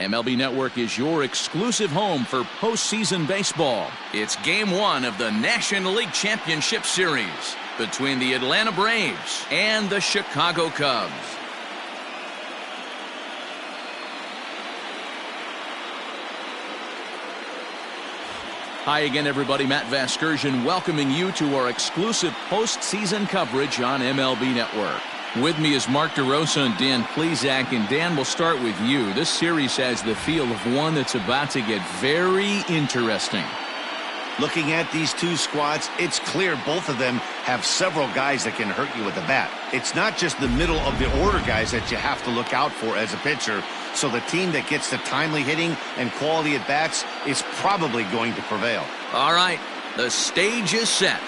MLB Network is your exclusive home for postseason baseball. It's Game 1 of the National League Championship Series between the Atlanta Braves and the Chicago Cubs. Hi again, everybody. Matt Vasgersian welcoming you to our exclusive postseason coverage on MLB Network. With me is Mark DeRosa and Dan Plesac. And Dan, we'll start with you. This series has the feel of one that's about to get very interesting. Looking at these two squads, it's clear both of them have several guys that can hurt you with a bat. It's not just the middle of the order guys that you have to look out for as a pitcher. So the team that gets the timely hitting and quality at bats is probably going to prevail. All right, the stage is set.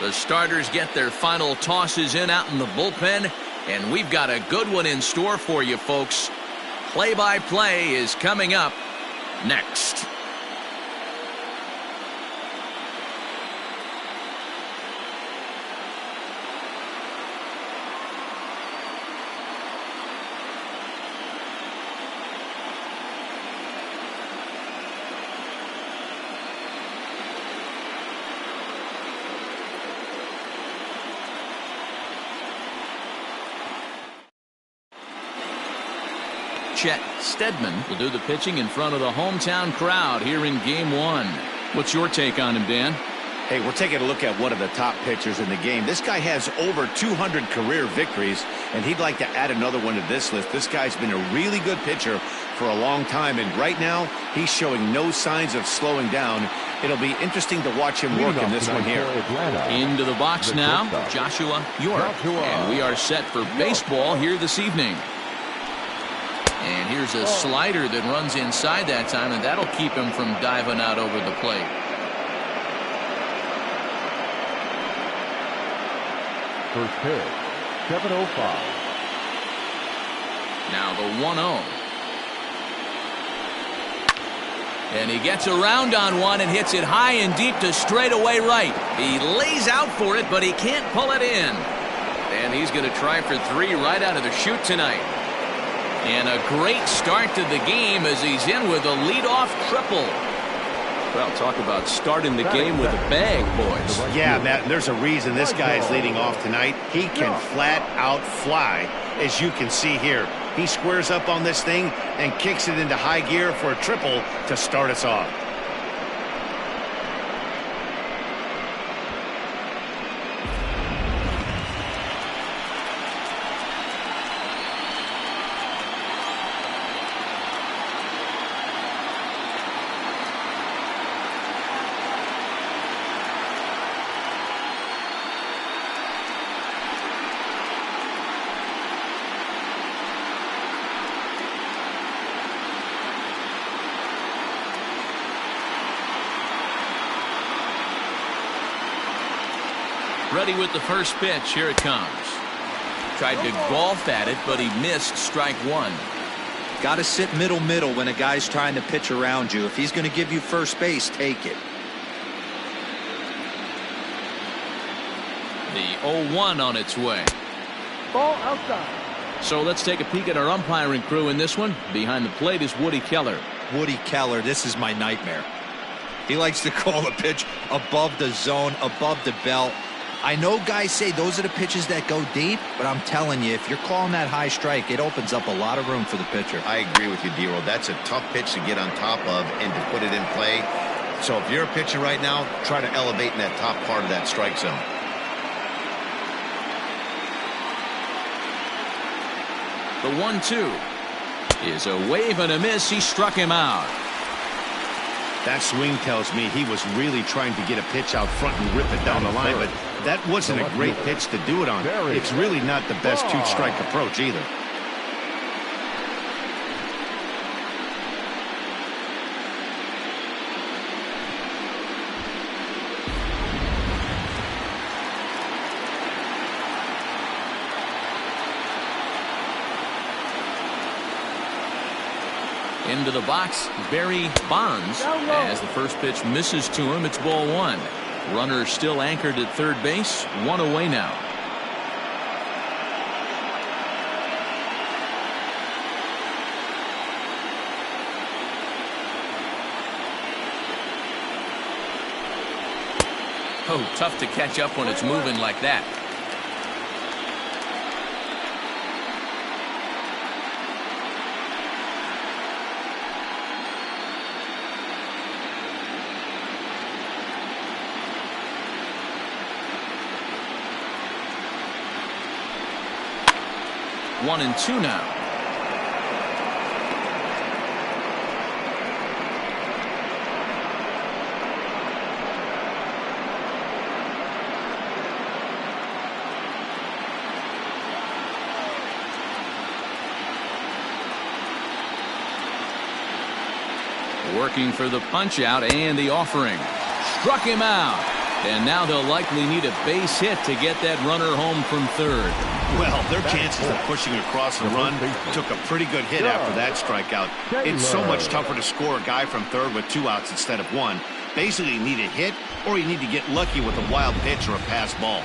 The starters get their final tosses in out in the bullpen, and we've got a good one in store for you, folks. Play-by-play is coming up next. Chet Steadman will do the pitching in front of the hometown crowd here in Game 1. What's your take on him, Dan? Hey, we're taking a look at one of the top pitchers in the game. This guy has over 200 career victories, and he'd like to add another one to this list. This guy's been a really good pitcher for a long time, and right now he's showing no signs of slowing down. It'll be interesting to watch him work in this one here. Into the box now, Joshua York. And we are set for baseball here this evening. And here's a slider that runs inside that time, and that'll keep him from diving out over the plate. First pitch, 7:05. Now the 1-0. And he gets around on one and hits it high and deep to straightaway right. He lays out for it, but he can't pull it in. And he's going to try for 3 right out of the chute tonight. And a great start to the game as he's in with a leadoff triple. Well, talk about starting the game with a bang, boys. Yeah, Matt, there's a reason this guy is leading off tonight. He can flat out fly, as you can see here. He squares up on this thing and kicks it into high gear for a triple to start us off. Ready with the first pitch. Here it comes. Tried to golf at it, but he missed strike 1. Got to sit middle when a guy's trying to pitch around you. If he's going to give you first base, take it. The 0-1 on its way. Ball outside. So let's take a peek at our umpiring crew in this one. Behind the plate is Woody Keller. Woody Keller, this is my nightmare. He likes to call a pitch above the zone, above the belt. I know guys say those are the pitches that go deep, but I'm telling you, if you're calling that high strike, it opens up a lot of room for the pitcher. I agree with you, D-Roll. That's a tough pitch to get on top of and to put it in play. So if you're a pitcher right now, try to elevate in that top part of that strike zone. The 1-2 is a wave and a miss. He struck him out. That swing tells me he was really trying to get a pitch out front and rip it down the line, but that wasn't a great pitch to do it on. It's really not the best two-strike approach either. Into the box, Barry Bonds. As the first pitch misses to him, it's ball 1. Runner still anchored at third base. 1 away now. Oh, tough to catch up when it's moving like that. One and two now. Working for the punch out and the offering. Struck him out. And now they'll likely need a base hit to get that runner home from third. Well, their chances of pushing across and run took a pretty good hit after that strikeout. It's so much tougher to score a guy from third with 2 outs instead of 1. Basically, you need a hit or you need to get lucky with a wild pitch or a pass ball.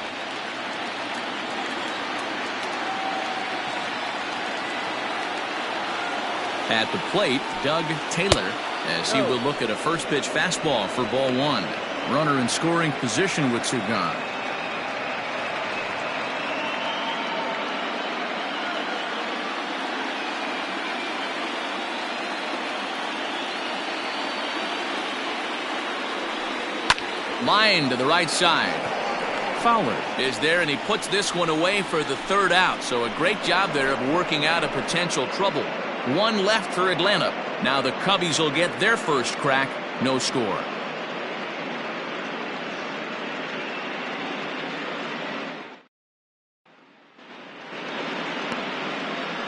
At the plate, Doug Taylor, as he will look at a first pitch fastball for ball 1. Runner in scoring position with 2 gone. Line to the right side. Fowler is there, and he puts this one away for the 3rd out. So a great job there of working out a potential trouble. 1 left for Atlanta. Now the Cubbies will get their first crack. No score.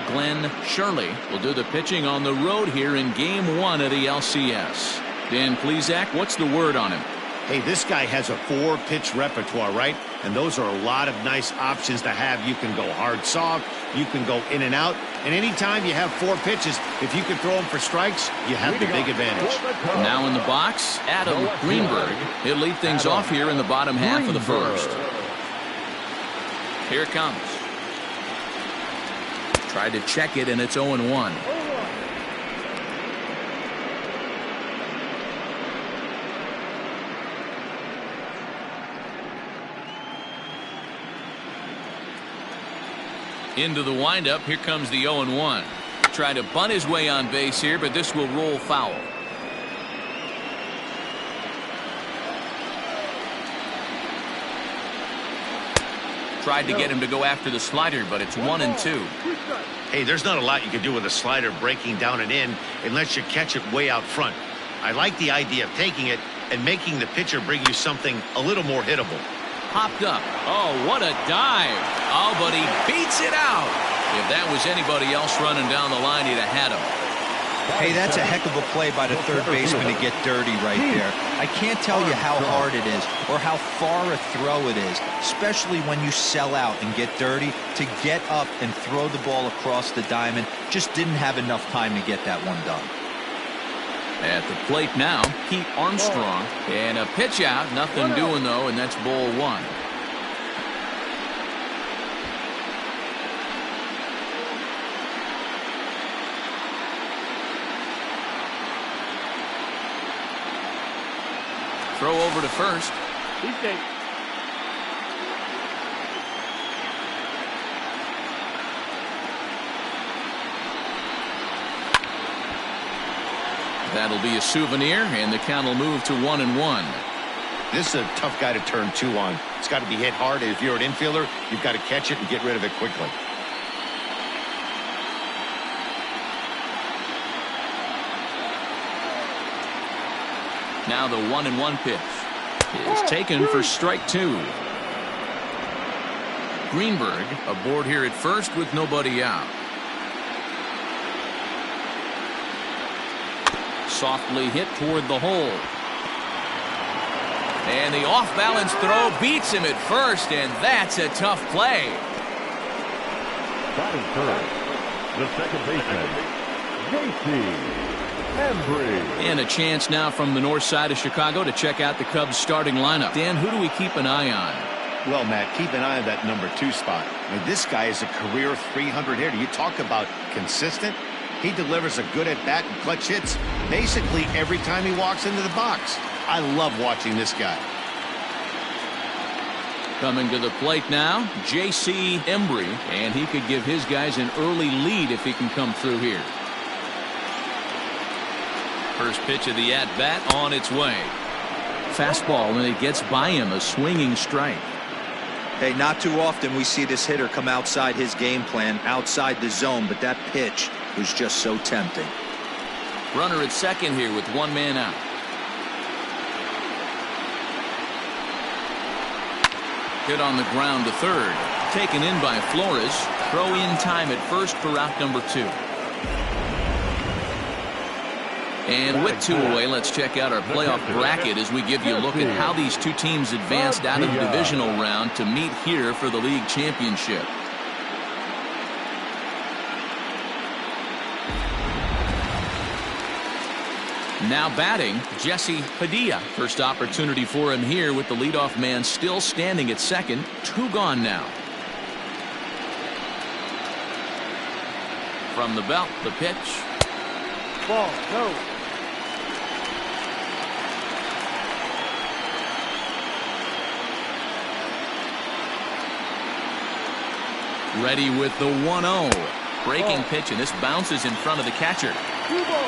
Glenn Shirley will do the pitching on the road here in Game 1 of the LCS. Dan Plesac, what's the word on him? Hey, this guy has a 4-pitch repertoire, right? And those are a lot of nice options to have. You can go hard soft, you can go in and out, and anytime you have 4 pitches, if you can throw them for strikes, you have the big advantage. Now in the box, Adam Greenberg. He'll lead things off here in the bottom half of the first. Here it comes. Tried to check it, and it's 0-1. Into the windup. Here comes the 0-1. Try to bunt his way on base here, but this will roll foul. Tried to get him to go after the slider, but it's 1-2. Hey, there's not a lot you can do with a slider breaking down and in unless you catch it way out front. I like the idea of taking it and making the pitcher bring you something a little more hittable. Popped up. Oh, what a dive. Oh, but he beats it out. If that was anybody else running down the line, he'd have had him. Hey, that's a heck of a play by the third baseman to get dirty right there. I can't tell you how hard it is or how far a throw it is, especially when you sell out and get dirty. To get up and throw the ball across the diamond, just didn't have enough time to get that one done. At the plate now, Pete Armstrong. And a pitch out. Nothing doing, though, and that's ball 1. Throw over to first. That'll be a souvenir, and the count will move to 1-1. This is a tough guy to turn 2 on. It's got to be hit hard. If you're an infielder, you've got to catch it and get rid of it quickly. Now the 1-1 pitch is taken for strike 2. Greenberg aboard here at first with nobody out. Softly hit toward the hole. And the off-balance throw beats him at first, and that's a tough play. Batting first, the second baseman, Embry. And a chance now from the north side of Chicago to check out the Cubs starting lineup. Dan, who do we keep an eye on? Well, Matt, keep an eye on that number 2 spot. I mean, this guy is a career 300 hitter. You talk about consistent. He delivers a good at-bat and clutch hits basically every time he walks into the box. I love watching this guy. Coming to the plate now, J.C. Embry, and he could give his guys an early lead if he can come through here. First pitch of the at-bat on its way. Fastball, and it gets by him, a swinging strike. Hey, not too often we see this hitter come outside his game plan, outside the zone, but that pitch was just so tempting. Runner at second here with one man out. Hit on the ground to third. Taken in by Flores. Throw in time at first for out number 2. And with 2 away, let's check out our playoff bracket as we give you a look at how these two teams advanced out of the divisional round to meet here for the league championship. Now batting, Jesse Padilla. First opportunity for him here with the leadoff man still standing at second. 2 gone now. From the belt, the pitch. Ball, go. Ready with the 1-0. Breaking pitch, and this bounces in front of the catcher.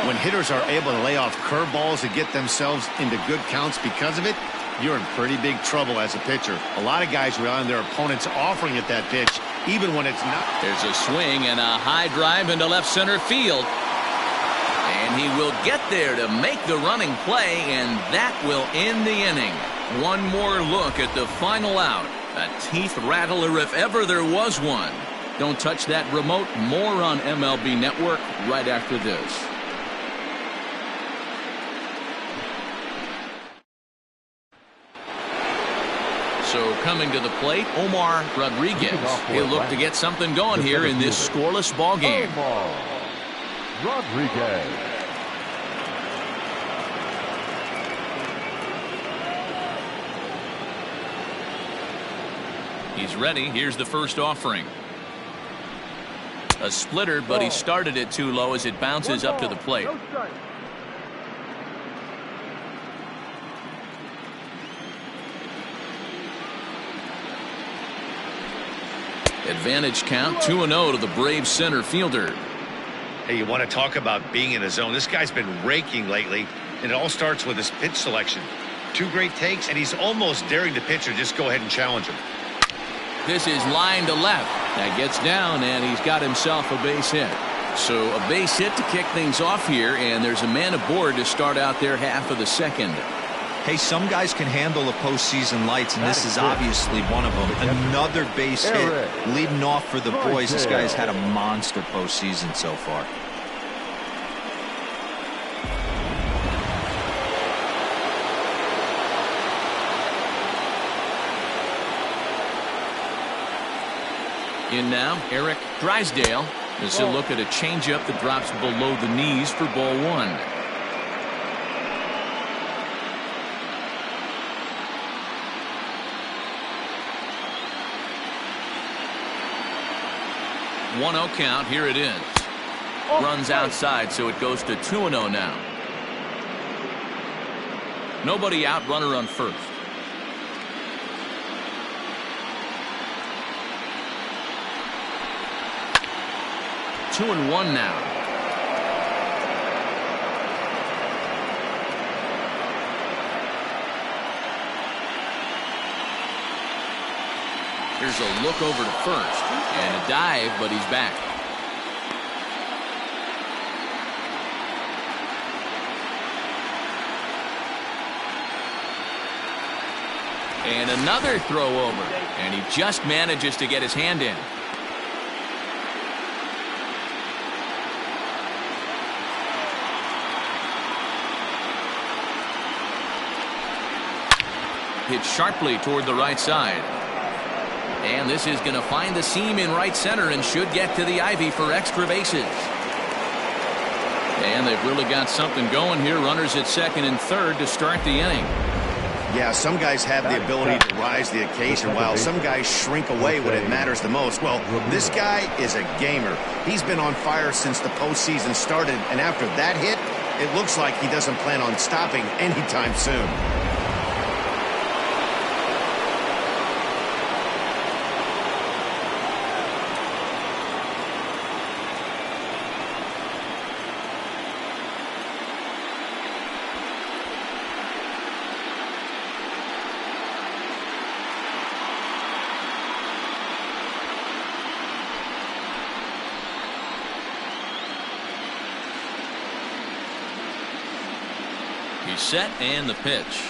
When hitters are able to lay off curveballs and get themselves into good counts because of it, you're in pretty big trouble as a pitcher. A lot of guys rely on their opponents offering at that pitch, even when it's not. There's a swing and a high drive into left center field. And he will get there to make the running play, and that will end the inning. One more look at the final out. A teeth rattler if ever there was one. Don't touch that remote. More on MLB Network right after this. So coming to the plate, Omar Rodriguez. He'll look to get something going here in this scoreless ball game. Omar Rodriguez. He's ready. Here's the first offering. A splitter, but he started it too low as it bounces up to the plate. Advantage count, 2-0 to the Braves center fielder. Hey, you want to talk about being in a zone? This guy's been raking lately, and it all starts with his pitch selection. 2 great takes, and he's almost daring the pitcher just go ahead and challenge him. This is line to left. That gets down, and he's got himself a base hit. So a base hit to kick things off here, and there's a man aboard to start out their half of the second. Hey, some guys can handle the postseason lights, and this is obviously one of them. Another base hit leading off for the boys. This guy's had a monster postseason so far. In now, Eric Drysdale. As he'll look at a changeup that drops below the knees for ball 1. One-0 count. Here it is. Runs outside, so it goes to 2-0 now. Nobody out. Runner on first. 2-1 now. Here's a look over to first and a dive, but he's back. And another throw over, and he just manages to get his hand in. Hit sharply toward the right side. And this is going to find the seam in right center and should get to the ivy for extra bases. And they've really got something going here. Runners at second and third to start the inning. Yeah, some guys have the ability to rise the occasion while some guys shrink away when it matters the most. Well, this guy is a gamer. He's been on fire since the postseason started, and after that hit, it looks like he doesn't plan on stopping anytime soon. He's set and the pitch.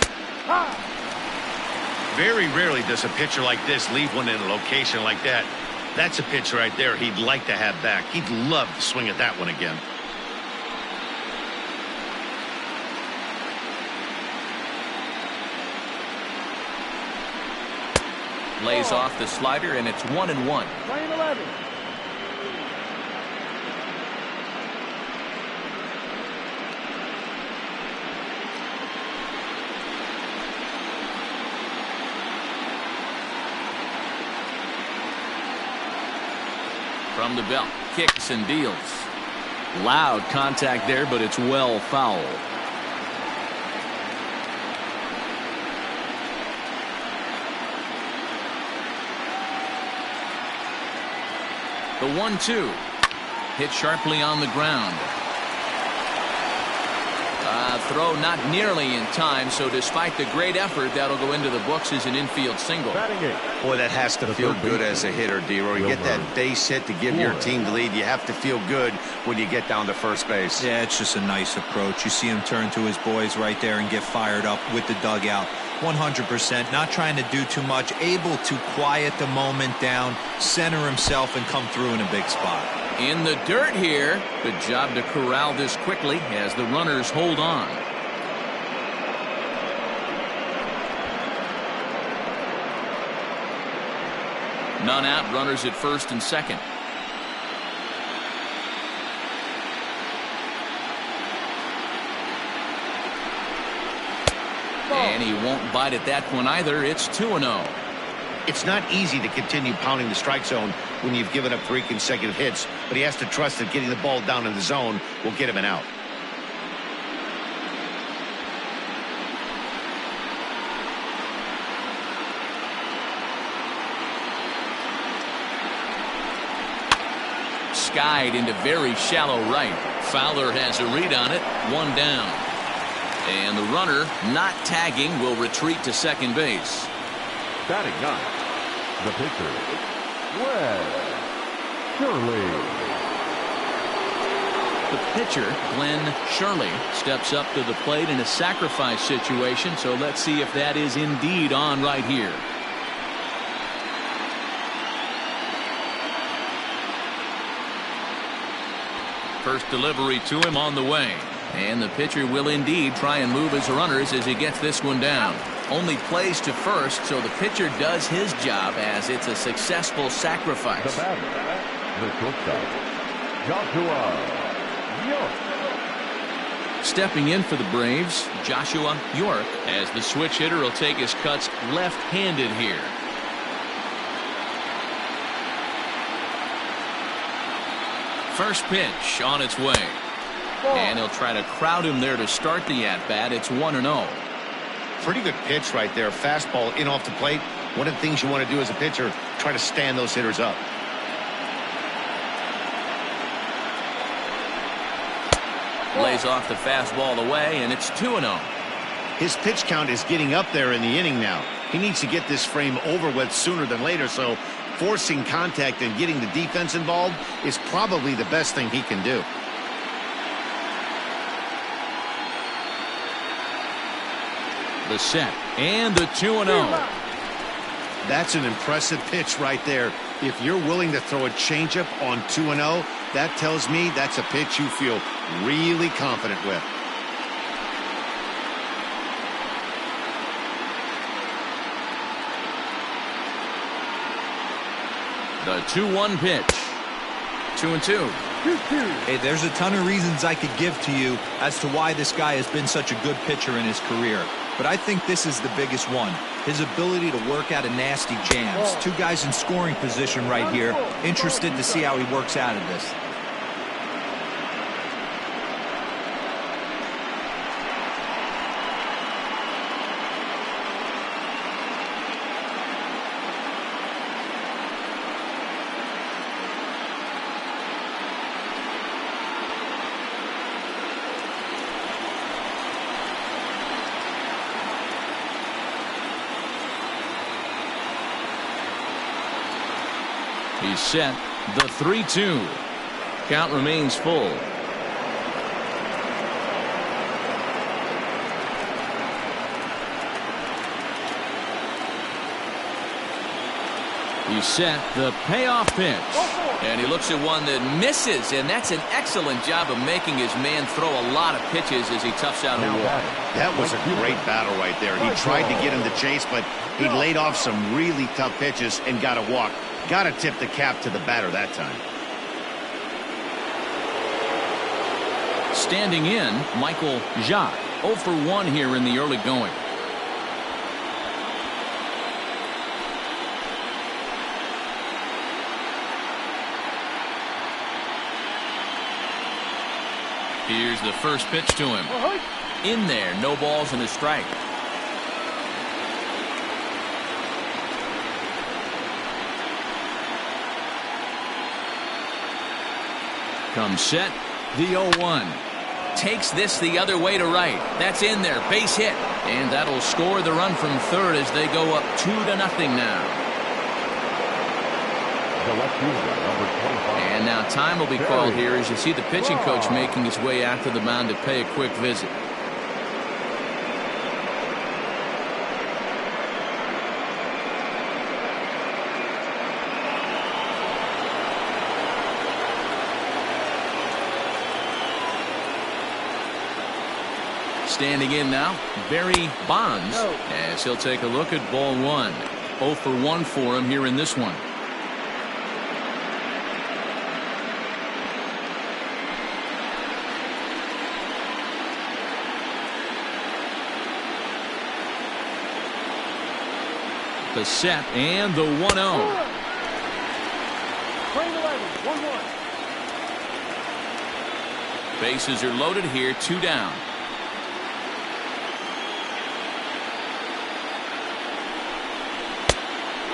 Very rarely does a pitcher like this leave one in a location like that. That's a pitch right there he'd like to have back. He'd love to swing at that one again. Lays off the slider, and it's 1-1. Playing 11. From the belt, kicks and deals. Loud contact there, but it's well fouled. The 1-2. Hit sharply on the ground. Throw not nearly in time, so despite the great effort, that'll go into the books as an infield single. Boy, that has to feel good as a hitter, D-Roy. You get that base hit to give your team the lead. You have to feel good when you get down to first base. Yeah, it's just a nice approach. You see him turn to his boys right there and get fired up with the dugout. 100%, not trying to do too much, able to quiet the moment down, center himself, and come through in a big spot. In the dirt here. Good job to corral this quickly as the runners hold on. None out, runners at first and second. And he won't bite at that one either. It's 2-0. It's not easy to continue pounding the strike zone when you've given up 3 consecutive hits, but he has to trust that getting the ball down in the zone will get him an out. Skied into very shallow right. Fowler has a read on it. 1 down. And the runner, not tagging, will retreat to second base. Batting 9, the pitcher, Wes Shirley. The pitcher, Glenn Shirley, steps up to the plate in a sacrifice situation, so let's see if that is indeed on right here. First delivery to him on the way. And the pitcher will indeed try and move his runners as he gets this one down. Only plays to first, so the pitcher does his job as it's a successful sacrifice. The batter, the shortstop, Joshua York. Stepping in for the Braves, Joshua York, as the switch hitter will take his cuts left-handed here. First pitch on its way. And he'll try to crowd him there to start the at-bat. It's 1-0. Pretty good pitch right there. Fastball in off the plate. One of the things you want to do as a pitcher, try to stand those hitters up. Lays off the fastball away, and it's 2-0. His pitch count is getting up there in the inning now. He needs to get this frame over with sooner than later, so forcing contact and getting the defense involved is probably the best thing he can do. The set and the 2-0. That's an impressive pitch right there. If you're willing to throw a changeup on 2-0, that tells me that's a pitch you feel really confident with. The 2-1 pitch. 2-2. Hey, there's a ton of reasons I could give to you as to why this guy has been such a good pitcher in his career. But I think this is the biggest one. His ability to work out of nasty jams. 2 guys in scoring position right here. Interested to see how he works out of this. He's set. The 3-2. Count remains full. He's set the payoff pitch. And he looks at one that misses, and that's an excellent job of making his man throw a lot of pitches as he toughs out a walk. That was a great battle right there. He tried to get him to chase, but he laid off some really tough pitches and got a walk. Got to tip the cap to the batter that time. Standing in, Michael Jacques. 0 for 1 here in the early going. Here's the first pitch to him. In there, no balls and a strike. Comes set, the 0-1. Takes this the other way to right. That's in there, base hit. And that'll score the run from third as they go up 2-0 now. And now time will be called here as you see the pitching coach making his way out to the mound to pay a quick visit. Standing in now, Barry Bonds, as he'll take a look at ball 1. 0 for 1 for him here in this one. The set and the 1-0. Bases are loaded here, 2 down.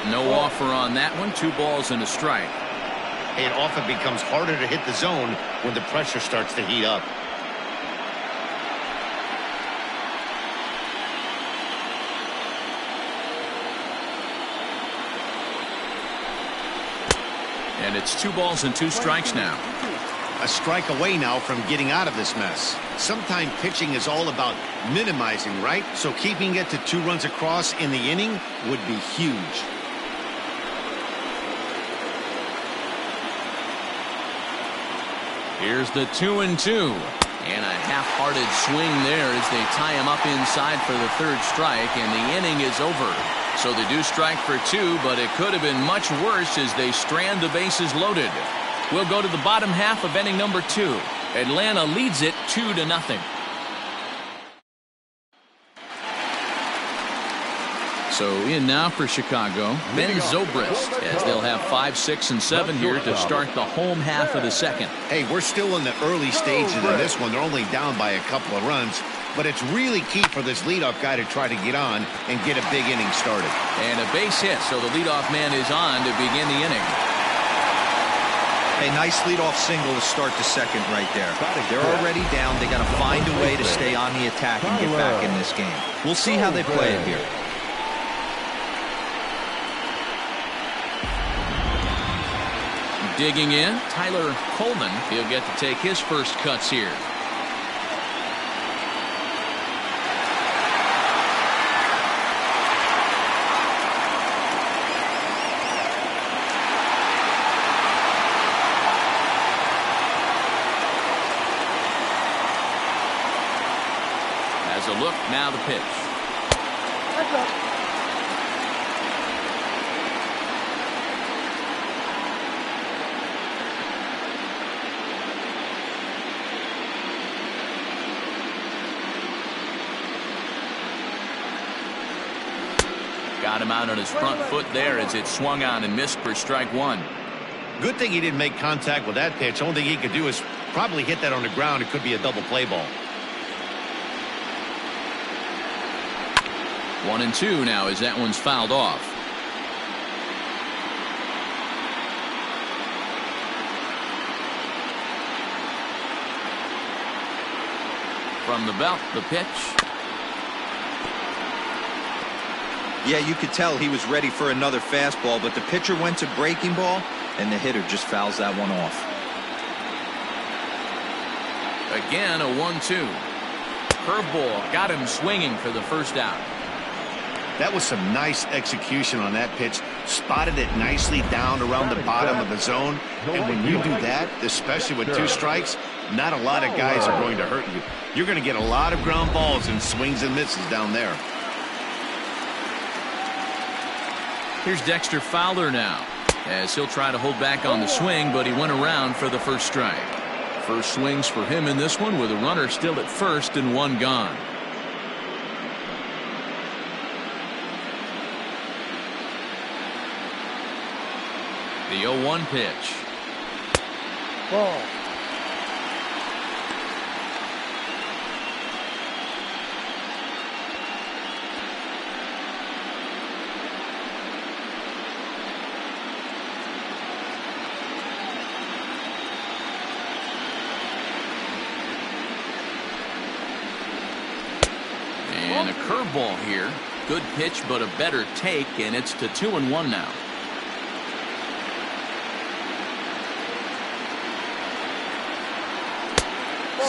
No offer on that one. 2 balls and a strike. It often becomes harder to hit the zone when the pressure starts to heat up. And it's 2 balls and 2 strikes now. A strike away now from getting out of this mess. Sometimes pitching is all about minimizing, right? So keeping it to 2 runs across in the inning would be huge. Here's the 2-2. And a half-hearted swing there as they tie him up inside for the 3rd strike, and the inning is over. So they do strike for 2, but it could have been much worse as they strand the bases loaded. We'll go to the bottom half of inning number 2. Atlanta leads it 2-0. So in now for Chicago, Ben Zobrist, as they'll have 5, 6, and 7 here to start the home half of the second. Hey, we're still in the early stages of this one. They're only down by a couple of runs, but it's really key for this leadoff guy to try to get on and get a big inning started. And a base hit, so the leadoff man is on to begin the inning. A nice leadoff single to start the second right there. They're already down. They got to find a way to stay on the attack and get back in this game. We'll see how they play it here. Digging in, Tyler Coleman. He'll get to take his first cuts here. As a look, now the pitch. Got him out on his front foot there as it swung on and missed for strike 1. Good thing he didn't make contact with that pitch. Only thing he could do is probably hit that on the ground. It could be a double play ball. 1-2 now as that one's fouled off. From the belt, the pitch. Yeah, you could tell he was ready for another fastball, but the pitcher went to breaking ball, and the hitter just fouls that one off. Again, a 1-2. Curveball got him swinging for the first out. That was some nice execution on that pitch. Spotted it nicely down around the bottom of the zone. And when you do that, especially with 2 strikes, not a lot of guys are going to hurt you. You're going to get a lot of ground balls and swings and misses down there. Here's Dexter Fowler now, as he'll try to hold back on the swing, but he went around for the first strike. First swings for him in this one with a runner still at first and 1 gone. The 0-1 pitch. Ball. And a curveball here. Good pitch, but a better take, and it's to 2-1 now.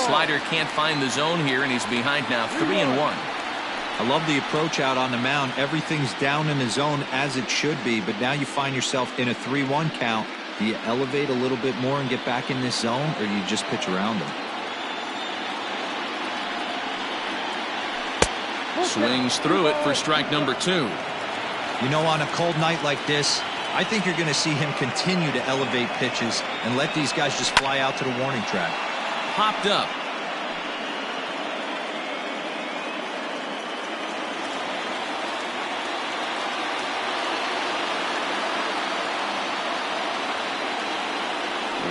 Slider can't find the zone here, and he's behind now 3-1. I love the approach out on the mound. Everything's down in the zone as it should be, but now you find yourself in a 3-1 count. Do you elevate a little bit more and get back in this zone, or you just pitch around him? Swings through it for strike number 2. You know, on a cold night like this, I think you're going to see him continue to elevate pitches and let these guys just fly out to the warning track. Popped up.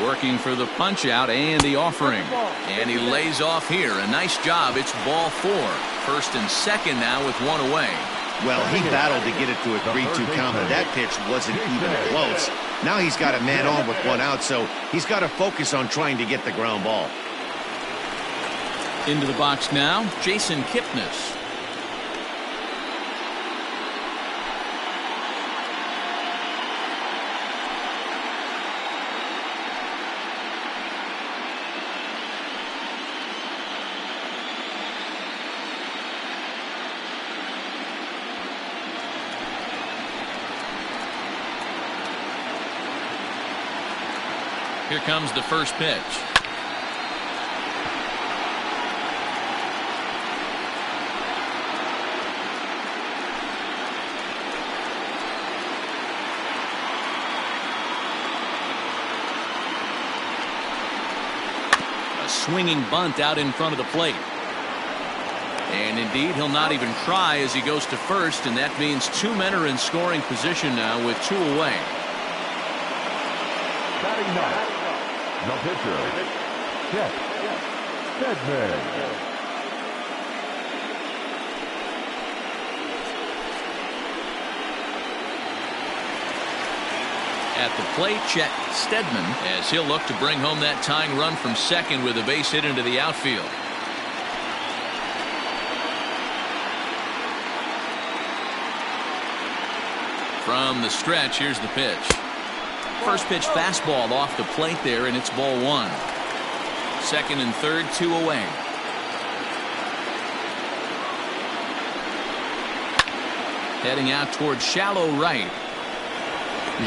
Working for the punch out and the offering. And he lays off here. A nice job. It's ball 4. First and second now with 1 away. Well, he battled to get it to a 3-2 count, but that pitch wasn't even close. Now he's got a man on with 1 out, so he's got to focus on trying to get the ground ball. Into the box now, Jason Kipnis. Here comes the first pitch. A swinging bunt out in front of the plate. And indeed, he'll not even try as he goes to first, and that means 2 men are in scoring position now with 2 away. Batting ninth, the pitcher, Chet Steadman. At the plate, Chet Steadman, as he'll look to bring home that tying run from second with a base hit into the outfield. From the stretch, here's the pitch. First pitch fastball off the plate there, and it's ball 1. Second and third, 2 away. Heading out towards shallow right.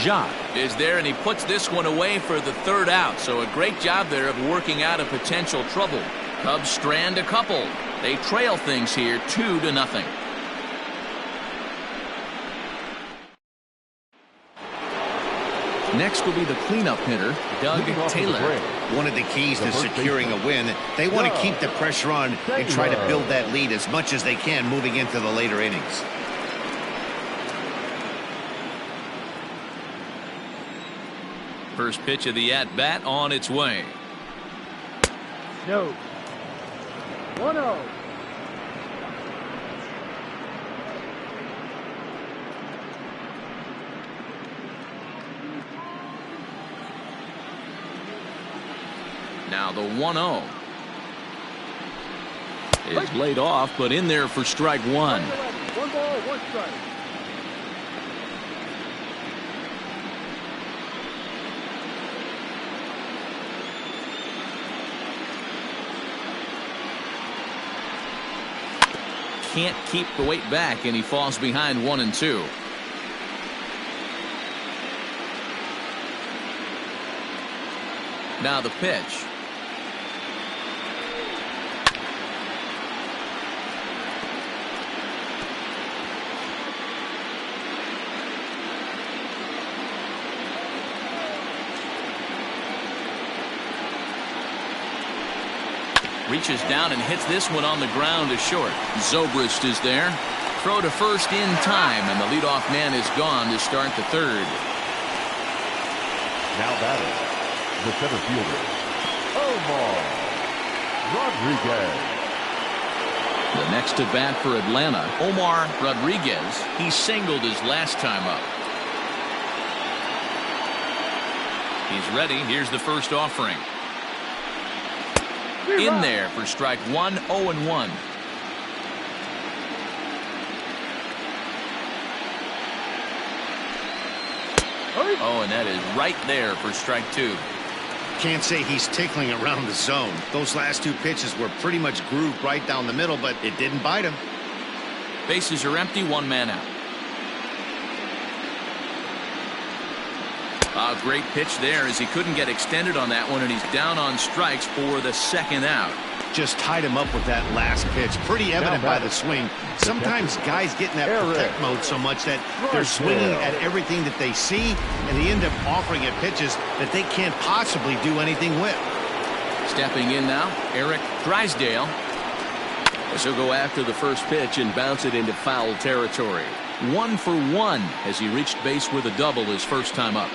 Jacques is there, and he puts this one away for the 3rd out. So a great job there of working out a potential trouble. Cubs strand a couple. They trail things here 2-0. Next will be the cleanup hitter, Doug Taylor. One of the keys to securing a win, they want to keep the pressure on and try to build that lead as much as they can moving into the later innings. First pitch of the at-bat on its way. No. 1-0. Now the 1-0 is laid off, but in there for strike 1. 1 ball, 1 strike. can't keep the weight back, and he falls behind 1-2. Now the pitch. Reaches down and hits this one on the ground to short. Zobrist is there. Throw to first in time, and the leadoff man is gone to start the third. Now batting, the center fielder, Omar Rodriguez. The next to bat for Atlanta, Omar Rodriguez. He singled his last time up. He's ready. Here's the first offering. In there for strike one, 0-1. Oh, and that is right there for strike two. Can't say he's tickling around the zone. Those last two pitches were pretty much grooved right down the middle, but it didn't bite him. Bases are empty, one man out. A great pitch there as he couldn't get extended on that one, and he's down on strikes for the second out. Just tied him up with that last pitch. Pretty evident by the swing. Sometimes guys get in that protect mode so much that they're swinging at everything that they see, and they end up offering at pitches that they can't possibly do anything with. Stepping in now, Eric Drysdale. As he'll go after the first pitch and bounce it into foul territory. 1 for 1 as he reached base with a double his first time up.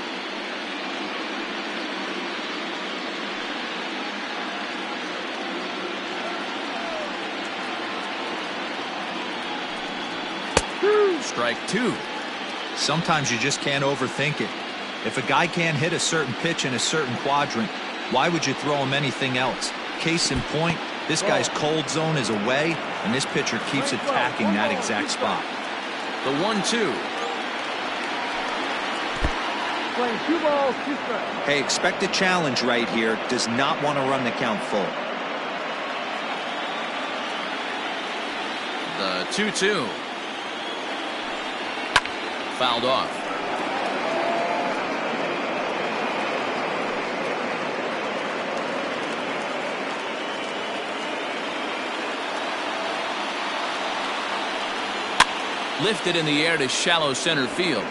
Strike two. Sometimes you just can't overthink it. If a guy can't hit a certain pitch in a certain quadrant, why would you throw him anything else? Case in point, this guy's cold zone is away, and this pitcher keeps attacking that exact spot. The 1-2. Playing 2 balls, 2 strikes. Hey, expect a challenge right here. Does not want to run the count full. The 2-2. Fouled off. Lifted in the air to shallow center field.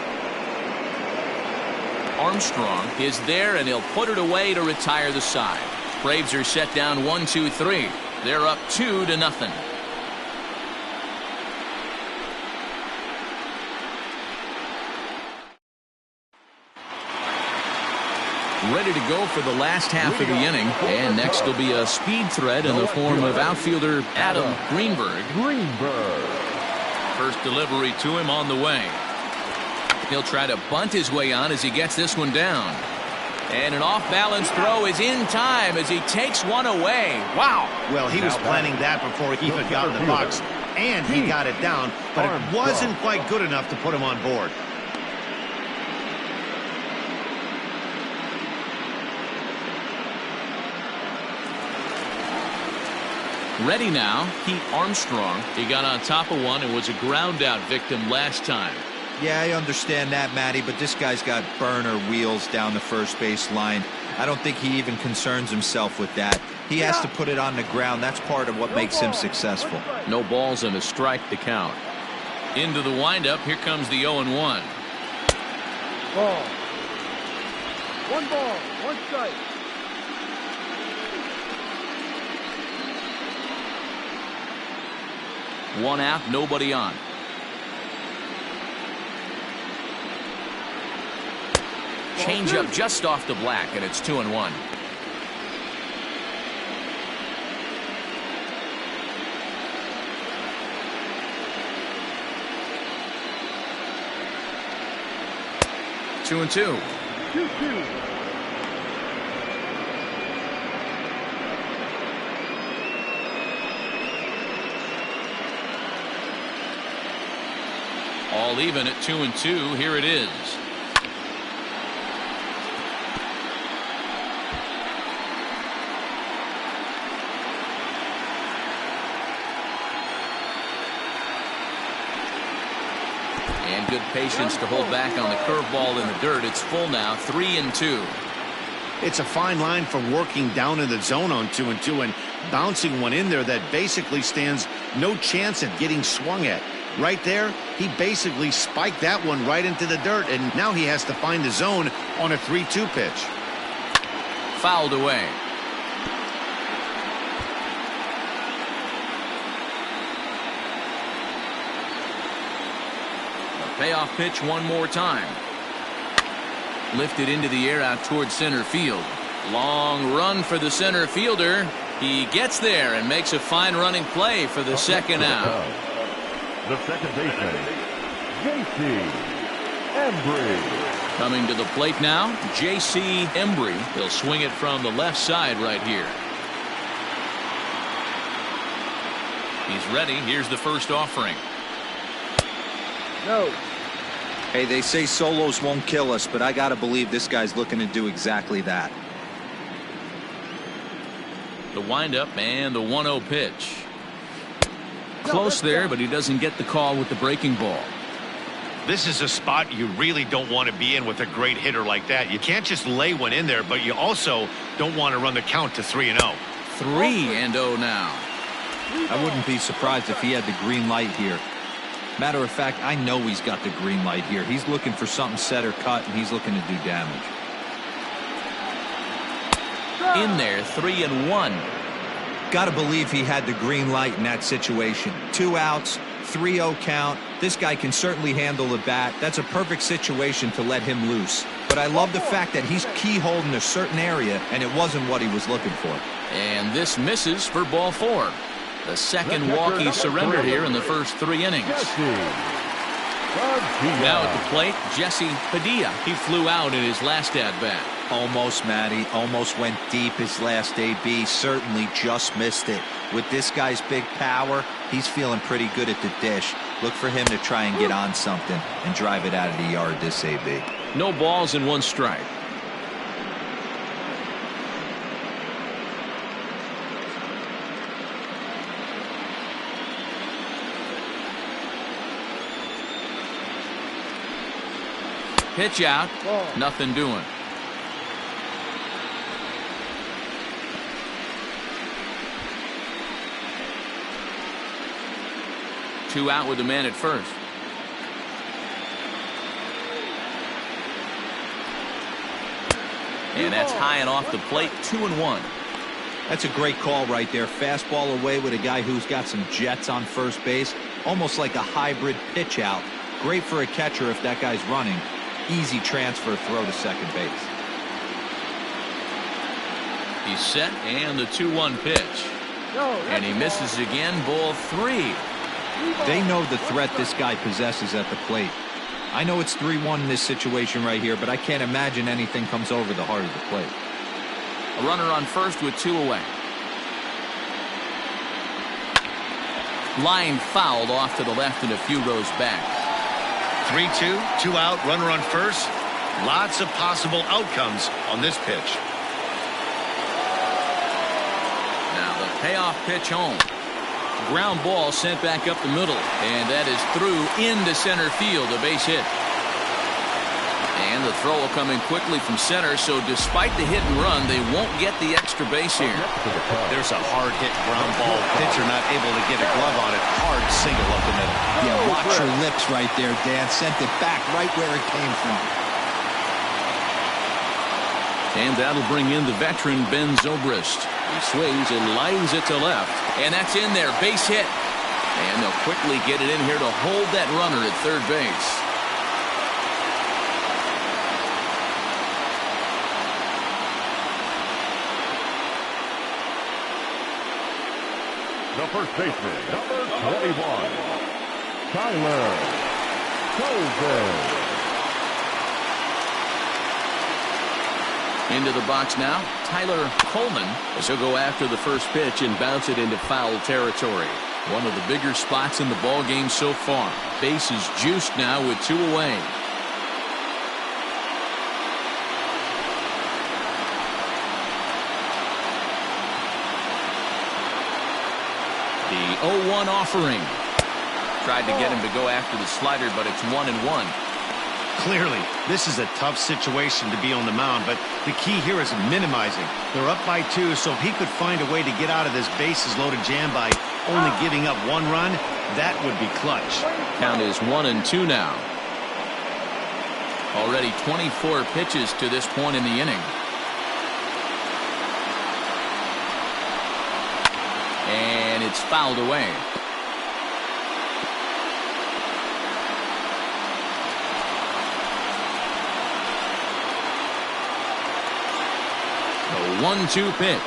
Armstrong is there, and he'll put it away to retire the side. Braves are set down 1-2-3. They're up 2-0. Ready to go for the last half of the inning, and next will be a speed threat in the form of outfielder Adam Greenberg. First delivery to him on the way. He'll try to bunt his way on as he gets this one down. And an off-balance throw is in time as he takes one away. Wow. Well, he was planning that before he even got in the box, and he got it down, but it wasn't quite good enough to put him on board. Ready now, Pete Armstrong. He got on top of one and was a ground-out victim last time. Yeah, I understand that, Matty, but this guy's got burner wheels down the first base line. I don't think he even concerns himself with that. He has to put it on the ground. That's part of what makes him successful. No balls and a strike to count. Into the windup, here comes the 0-1. Ball. 1 ball, 1 strike. One out, nobody on. Change up just off the black, and it's 2-1. Two and two. 2-2. All even at 2-2. Here it is. good patience to hold back on the curveball in the dirt. It's full now, 3-2. It's a fine line for working down in the zone on 2-2 and bouncing one in there that basically stands no chance at getting swung at. Right there, he basically spiked that one right into the dirt, and now he has to find the zone on a 3-2 pitch. Fouled away. A payoff pitch one more time. Lifted into the air out towards center field. Long run for the center fielder. He gets there and makes a fine running play for the second out. The second baseman, J.C. Embry. Coming to the plate now, J.C. Embry. He'll swing it from the left side right here. He's ready. Here's the first offering. No. Hey, they say solos won't kill us, but I got to believe this guy's looking to do exactly that. The windup and the 1-0 pitch. Close there, but he doesn't get the call with the breaking ball. This is a spot you really don't want to be in with a great hitter like that. You can't just lay one in there, but you also don't want to run the count to 3-0. 3-0 now. I wouldn't be surprised if he had the green light here. Matter of fact, I know he's got the green light here. He's looking for something set or cut, and he's looking to do damage. In there, 3-1. Got to believe he had the green light in that situation. 2 outs, 3-0 count. This guy can certainly handle the bat. That's a perfect situation to let him loose. But I love the fact that he's keyholed in a certain area, and it wasn't what he was looking for. And this misses for ball 4. The second walk he surrendered here in the first 3 innings. Now at the plate, Jesse Padilla. He flew out in his last at-bat. Almost, Matty. Almost went deep his last AB. Certainly just missed it. With this guy's big power, he's feeling pretty good at the dish. Look for him to try and get on something and drive it out of the yard this AB. No balls and 1 strike. Pitch out. Nothing doing. Two out with the man at first. And that's high and off the plate. 2-1. That's a great call right there. Fastball away with a guy who's got some jets on first base. Almost like a hybrid pitch out. Great for a catcher if that guy's running. Easy transfer throw to second base. He's set and the 2-1 pitch. And he misses again. Ball 3. They know the threat this guy possesses at the plate. I know it's 3-1 in this situation right here, but I can't imagine anything comes over the heart of the plate. A runner on first with 2 away. Line fouled off to the left and a few rows back. 3-2, 2 out, runner on first. Lots of possible outcomes on this pitch. Now the payoff pitch home. Ground ball sent back up the middle, and that is through into center field, a base hit. And the throw coming quickly from center, so despite the hit and run, they won't get the extra base here. There's a hard hit ground ball. Pitcher not able to get a glove on it. Hard single up the middle. Yeah, watch your lips right there, Dan. Sent it back right where it came from. And that'll bring in the veteran Ben Zobrist. He swings and lines it to left. And that's in there. Base hit. And they'll quickly get it in here to hold that runner at third base. The first baseman, number 21, Tyler Coleman. Into the box now, Tyler Coleman, as he'll go after the first pitch and bounce it into foul territory. One of the bigger spots in the ball game so far. Base is juiced now with 2 away. The 0-1 offering. Tried to get him to go after the slider, but it's 1-1. Clearly, this is a tough situation to be on the mound, but the key here is minimizing. They're up by 2, so if he could find a way to get out of this bases-loaded jam by only giving up 1 run, that would be clutch. Count is 1-2 now. Already 24 pitches to this point in the inning. And it's fouled away. The 1-2 pitch.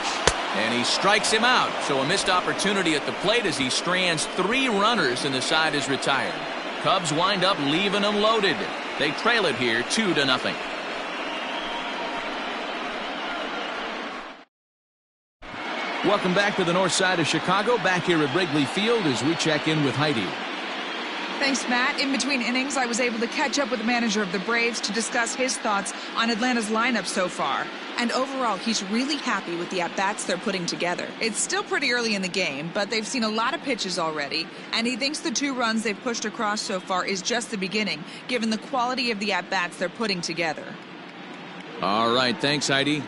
And he strikes him out. So a missed opportunity at the plate as he strands 3 runners and the side is retired. Cubs wind up leaving them loaded. They trail it here 2-0. Welcome back to the north side of Chicago. Back here at Wrigley Field as we check in with Heidi. Thanks, Matt. In between innings, I was able to catch up with the manager of the Braves to discuss his thoughts on Atlanta's lineup so far. And overall, he's really happy with the at-bats they're putting together. It's still pretty early in the game, but they've seen a lot of pitches already, and he thinks the 2 runs they've pushed across so far is just the beginning, given the quality of the at-bats they're putting together. All right, thanks, Heidi.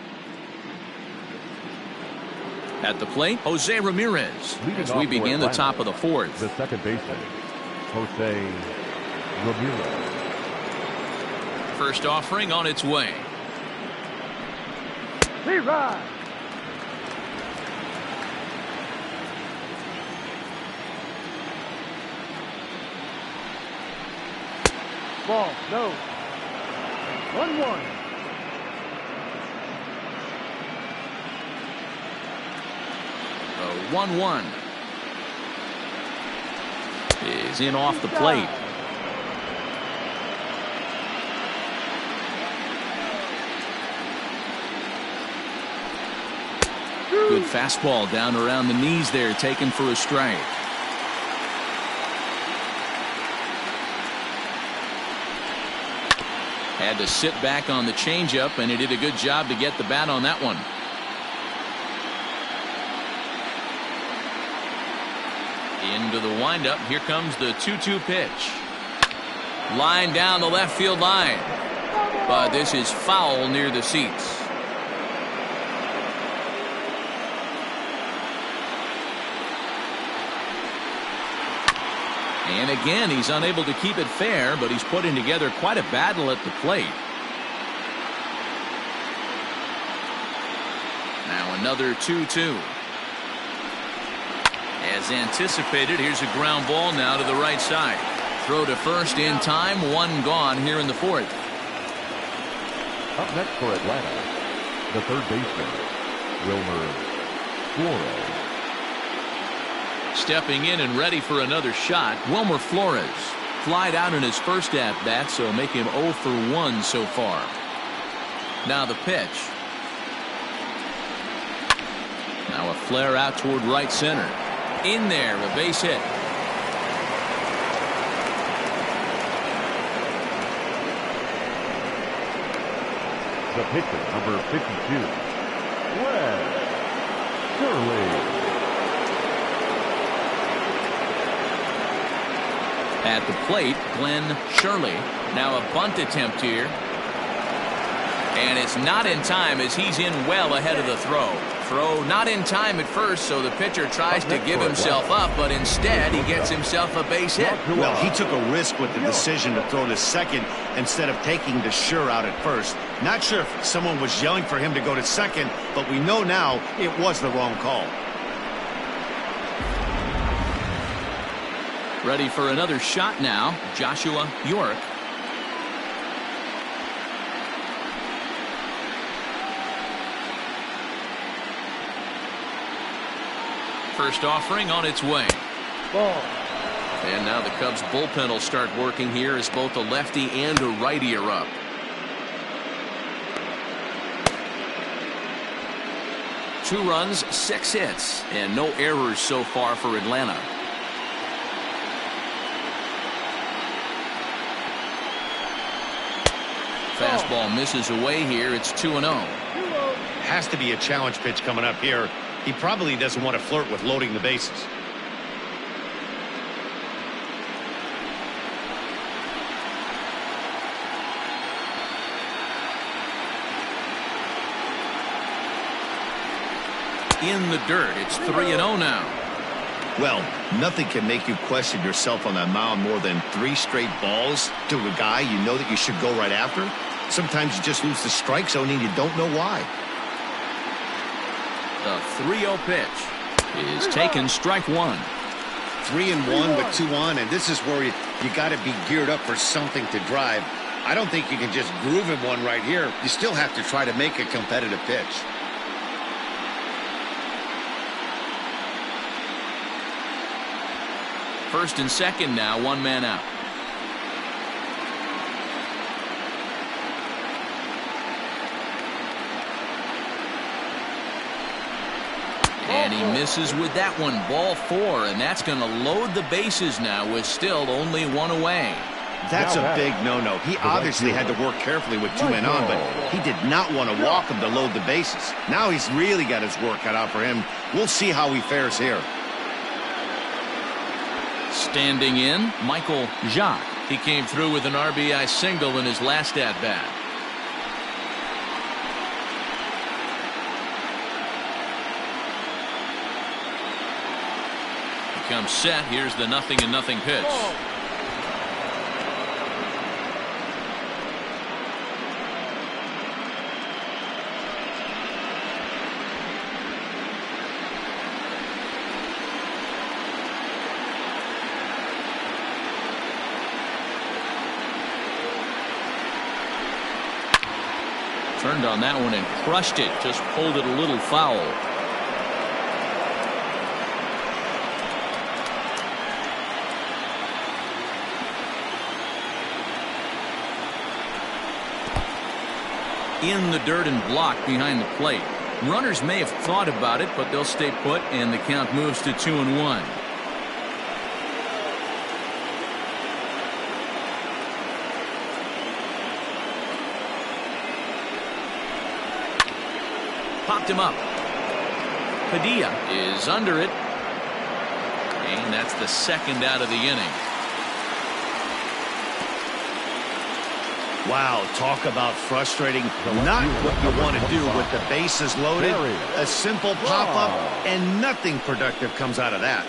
At the plate, Jose Ramirez as we begin the top of the 4th. The second baseman, Jose Ramirez. First offering on its way. Levi. Ball, no. 1-1. The 1-1 is in off the plate. Good fastball down around the knees there, taken for a strike. Had to sit back on the changeup, and he did a good job to get the bat on that one. Into the windup. Here comes the 2-2 pitch. Line down the left field line. But this is foul near the seats. And again, he's unable to keep it fair, but he's putting together quite a battle at the plate. Now another 2-2. As anticipated, here's a ground ball now to the right side. Throw to first in time, 1 gone here in the 4th. Up next for Atlanta, the third baseman, Wilmer Flores. Stepping in and ready for another shot, Wilmer Flores. Flied out in his first at-bat, so make him 0 for 1 so far. Now the pitch. Now a flare out toward right center. In there, a base hit. The pitcher, number 52, Wes Shirley. At the plate, Glenn Shirley. Now a bunt attempt here. And it's not in time as he's in well ahead of the throw. Throw not in time at first, so the pitcher tries to give himself up, but instead he gets himself a base hit. Well, he took a risk with the decision to throw to second instead of taking the sure out at first. Not sure if someone was yelling for him to go to second, but we know now it was the wrong call. Ready for another shot now, Joshua York. First offering on its way. Ball. And now the Cubs bullpen will start working here as both a lefty and a righty are up. Two runs, 6 hits, and no errors so far for Atlanta. Fastball misses away here. It's 2-0. Has to be a challenge pitch coming up here. He probably doesn't want to flirt with loading the bases. in the dirt. It's 3-0 now. Well, nothing can make you question yourself on that mound more than 3 straight balls to a guy you know that you should go right after. Sometimes you just lose the strike zone and you don't know why. The 3-0 pitch is taken, strike 1. 3-1 with 2 on, and this is where you got to be geared up for something to drive. I don't think you can just groove him one right here. You still have to try to make a competitive pitch. First and second now, 1 man out. And he misses with that one, ball 4, and that's going to load the bases now with still only 1 away. That's a big no-no. He obviously had to work carefully with 2 men on, but he did not want to walk him to load the bases. Now he's really got his work cut out for him. We'll see how he fares here. Standing in, Michael Jacques. He came through with an RBI single in his last at-bat. He comes set. Here's the 0-0 pitch. Turned on that one and crushed it. Just pulled it a little foul. In the dirt and blocked behind the plate. Runners may have thought about it, but they'll stay put, and the count moves to 2-1. Popped him up. Padilla is under it. And that's the second out of the inning. Wow, talk about frustrating. Not what you want to do with the bases loaded. A simple pop-up, and nothing productive comes out of that.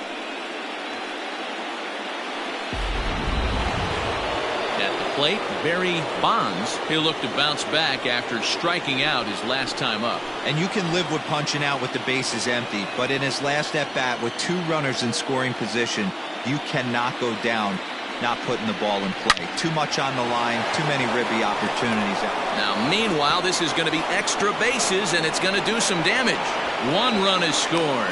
At the plate, Barry Bonds. He'll look to bounce back after striking out his last time up. And you can live with punching out with the bases empty, but in his last at-bat with 2 runners in scoring position, you cannot go down not putting the ball in play. Too much on the line, too many ribby opportunities. Now, meanwhile, this is going to be extra bases, and it's going to do some damage. 1 run is scored.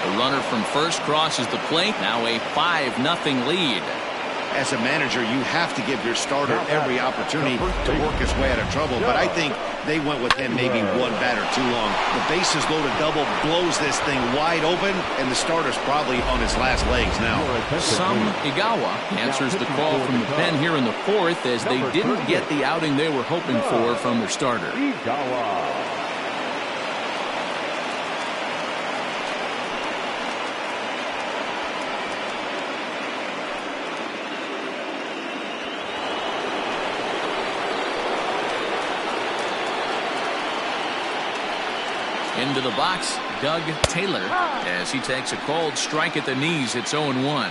The runner from first crosses the plate. Now a 5-0 lead. As a manager, you have to give your starter every opportunity to work his way out of trouble, but I think they went with him maybe 1 batter too long. The bases loaded double blows this thing wide open, and the starter's probably on his last legs now. Some Igawa answers the call from the pen here in the 4th, as they didn't get the outing they were hoping for from their starter. Into the box, Doug Taylor, as he takes a cold strike at the knees. It's 0-1.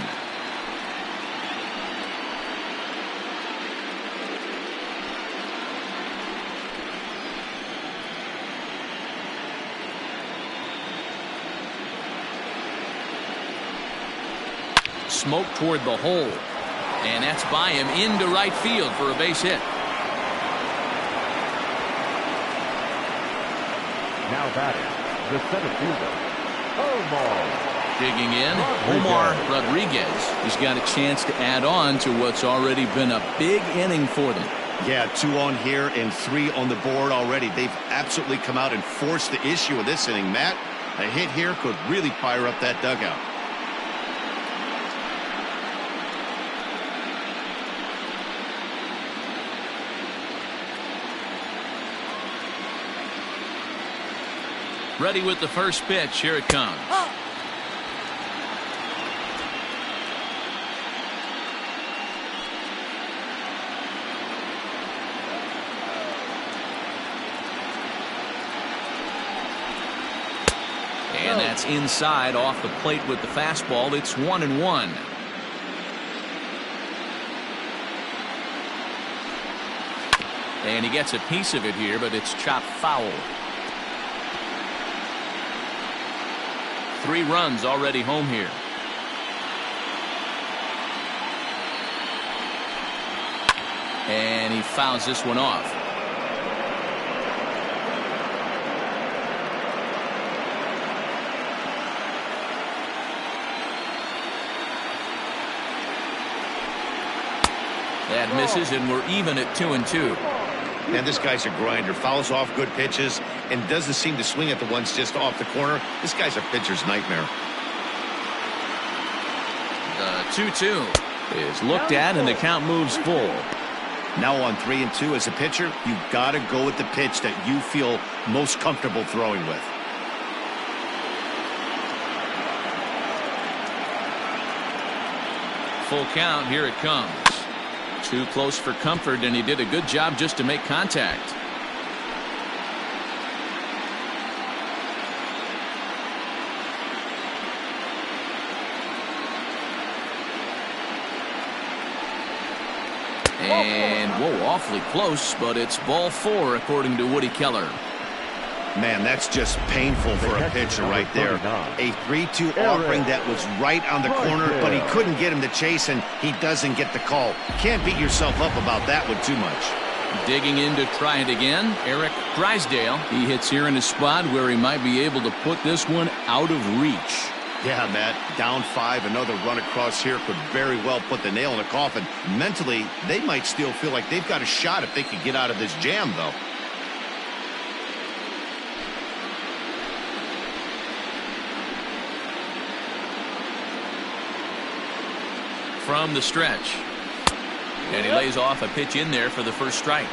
Smoke toward the hole, and that's by him into right field for a base hit. Now batting, the center fielder, Omar. Digging in, Omar Rodriguez. He's got a chance to add on to what's already been a big inning for them. Yeah, 2 on here and 3 on the board already. They've absolutely come out and forced the issue of this inning, Matt. A hit here could really fire up that dugout. Ready with the first pitch. Here it comes. And that's inside off the plate with the fastball. It's 1-1. And he gets a piece of it here, but it's chopped foul. 3 runs already home here. And he fouls this one off. That misses, and we're even at 2-2. And this guy's a grinder. Fouls off good pitches and doesn't seem to swing at the ones just off the corner. This guy's a pitcher's nightmare. The 2-2 is looked at, and the count moves full. Now on 3-2 as a pitcher, you got to go with the pitch that you feel most comfortable throwing with. Full count. Here it comes. Too close for comfort, and he did a good job just to make contact. And, whoa, awfully close, but it's ball 4 according to Woody Keller. Man, that's just painful for a pitcher right there. A 3-2 offering that was right on the corner, but he couldn't get him to chase, and he doesn't get the call. Can't beat yourself up about that one too much. Digging in to try it again, Eric Drysdale. He hits here in a spot where he might be able to put this one out of reach. Yeah, Matt, down 5, another run across here could very well put the nail in the coffin. Mentally, they might still feel like they've got a shot if they could get out of this jam, though. From the stretch, and he lays off a pitch in there for the first strike.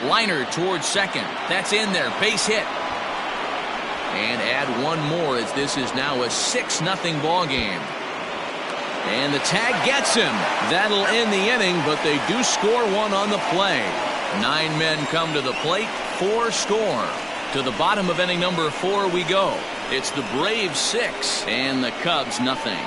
Liner towards second. That's in there. Base hit. And add one more as this is now a 6-0 ball game. And the tag gets him. That'll end the inning, but they do score one on the play. 9 men come to the plate, 4 score. To the bottom of inning number 4 we go. It's the Braves 6 and the Cubs nothing.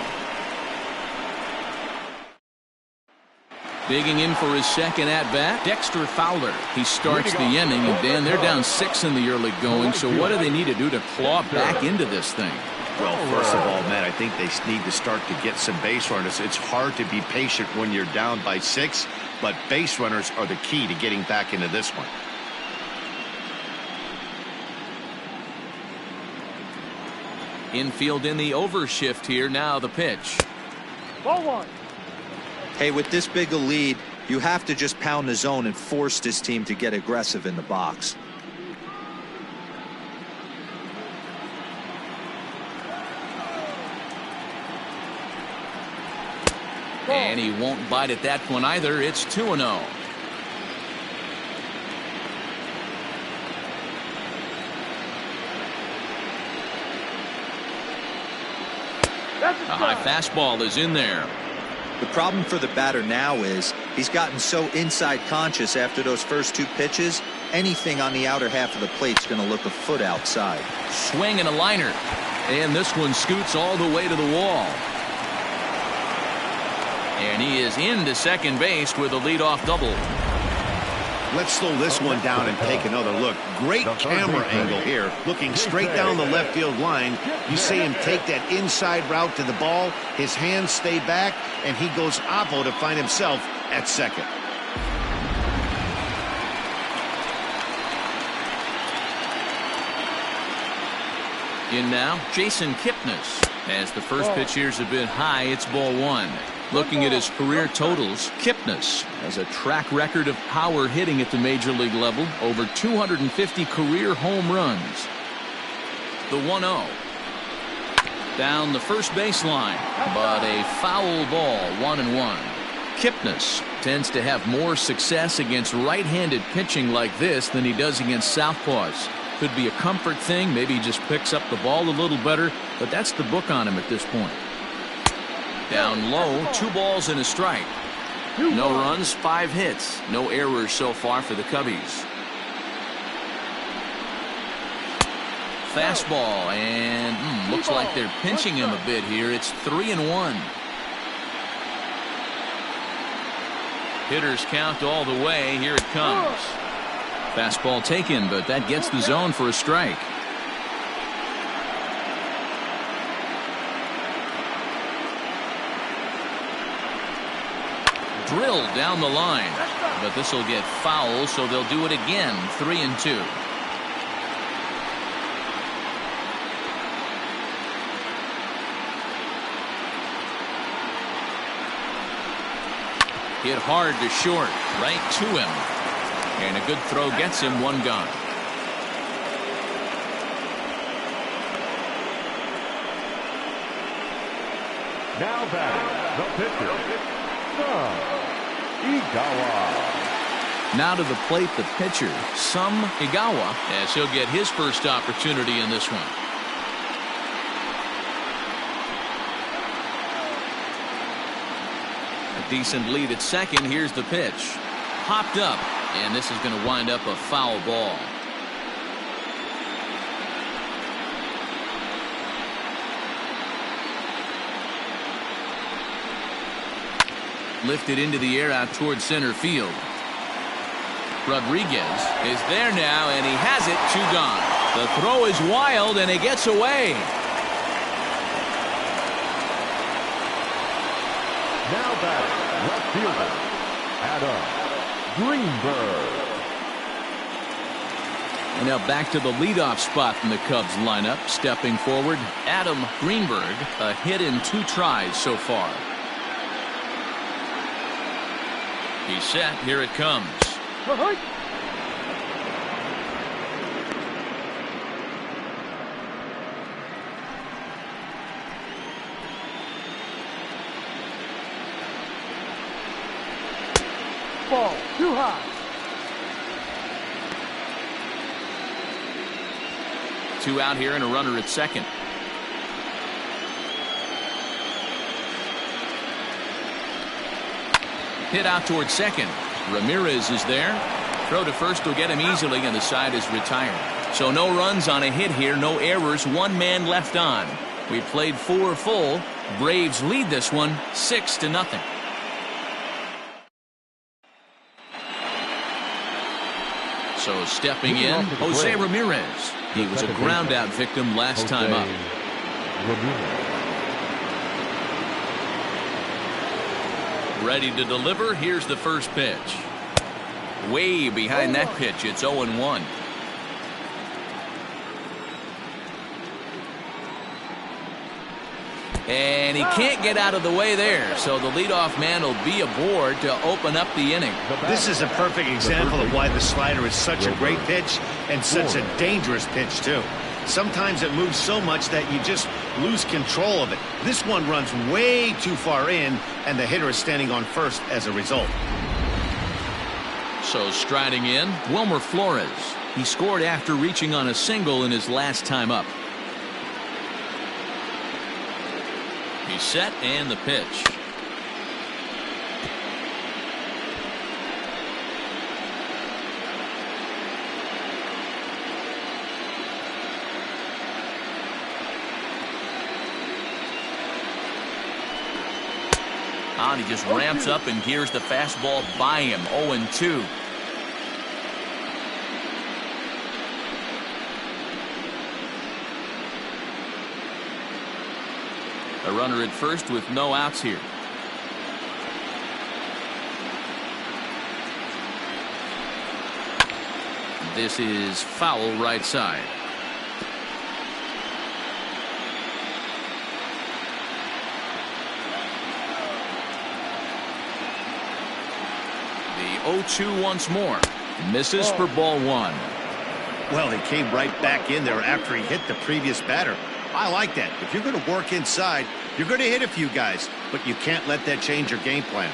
Digging in for his second at-bat, Dexter Fowler. He starts the inning, and Dan, they're down 6 in the early going, so what do they need to do to claw back into this thing? Well, first of all, Matt, I think they need to start to get some base runners. It's hard to be patient when you're down by 6, but base runners are the key to getting back into this one. Infield in the overshift here. Now the pitch. Ball 1. Hey, with this big a lead, you have to just pound the zone and force this team to get aggressive in the box. And he won't bite at that one either. It's 2-0. A high fastball is in there. The problem for the batter now is he's gotten so inside conscious after those first 2 pitches. Anything on the outer half of the plate's going to look a foot outside. Swing and a liner. And this one scoots all the way to the wall. And he is into second base with a leadoff double. Let's slow this one down and take another look. Great camera angle here. Looking straight down the left field line. You see him take that inside route to the ball. His hands stay back, and he goes oppo to find himself at second. In now, Jason Kipnis. As the first pitch here's a bit high, it's ball 1. Looking at his career totals, Kipnis has a track record of power hitting at the major league level, over 250 career home runs. The 1-0. Down the first baseline, but a foul ball, 1-1. Kipnis tends to have more success against right-handed pitching like this than he does against southpaws. Could be a comfort thing, maybe he just picks up the ball a little better, but that's the book on him at this point. Down low, 2 balls and a strike. No runs, 5 hits. No errors so far for the Cubbies. Fastball, and looks like they're pinching him a bit here. It's 3-1. Hitters count all the way. Here it comes. Fastball taken, but that gets the zone for a strike. Drilled down the line, but this will get foul, so they'll do it again. 3-2. Hit hard to short, right to him. And a good throw gets him 1 gone. Now batting, the pitcher, Igawa. Now to the plate, the pitcher, Igawa, as he'll get his first opportunity in this one. A decent lead at second. Here's the pitch. Popped up, and this is going to wind up a foul ball. Lifted into the air out towards center field. Rodriguez is there now, and he has it. 2 gone. The throw is wild, and it gets away. Now batting, left fielder, Adam Greenberg. And now back to the leadoff spot in the Cubs lineup. Stepping forward, Adam Greenberg. A hit in 2 tries so far. He's set. Here it comes. Ball too high. Two out here and a runner at second. Hit out towards second. Ramirez is there. Throw to first will get him easily, and the side is retired. So no runs on a hit here, no errors, 1 man left on. We played 4 full. Braves lead this one 6-0. So stepping in, Jose Ramirez. He was a ground out victim last time up. Ready to deliver. Here's the first pitch. Way behind that pitch. It's 0-1. And he can't get out of the way there, so the leadoff man will be aboard to open up the inning. This is a perfect example of why the slider is such a great pitch and such a dangerous pitch, too. Sometimes it moves so much that you just lose control of it. This one runs way too far in, and the hitter is standing on first as a result. So striding in, Wilmer Flores. He scored after reaching on a single in his last time up. He's set, and the pitch. And he just ramps up and gears the fastball by him. 0-2. A runner at first with no outs here. This is foul right side. The 0-2 once more. Misses for ball 1. Well, he came right back in there after he hit the previous batter. I like that. If you're going to work inside, you're going to hit a few guys, but you can't let that change your game plan.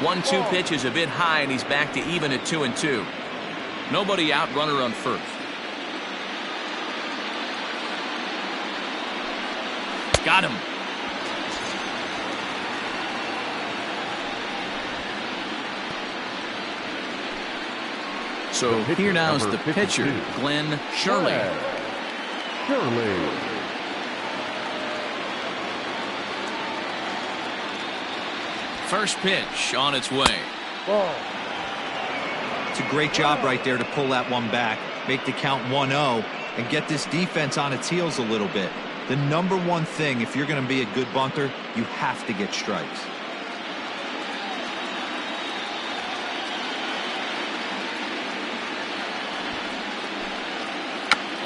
1-2 pitch is a bit high, and he's back to even at 2-2. Nobody out, runner on first. Got him. So here now's the pitcher, Glenn Shirley. First pitch on its way. Ball. It's a great job right there to pull that one back, make the count 1-0, and get this defense on its heels a little bit. The number one thing, if you're going to be a good bunter, you have to get strikes.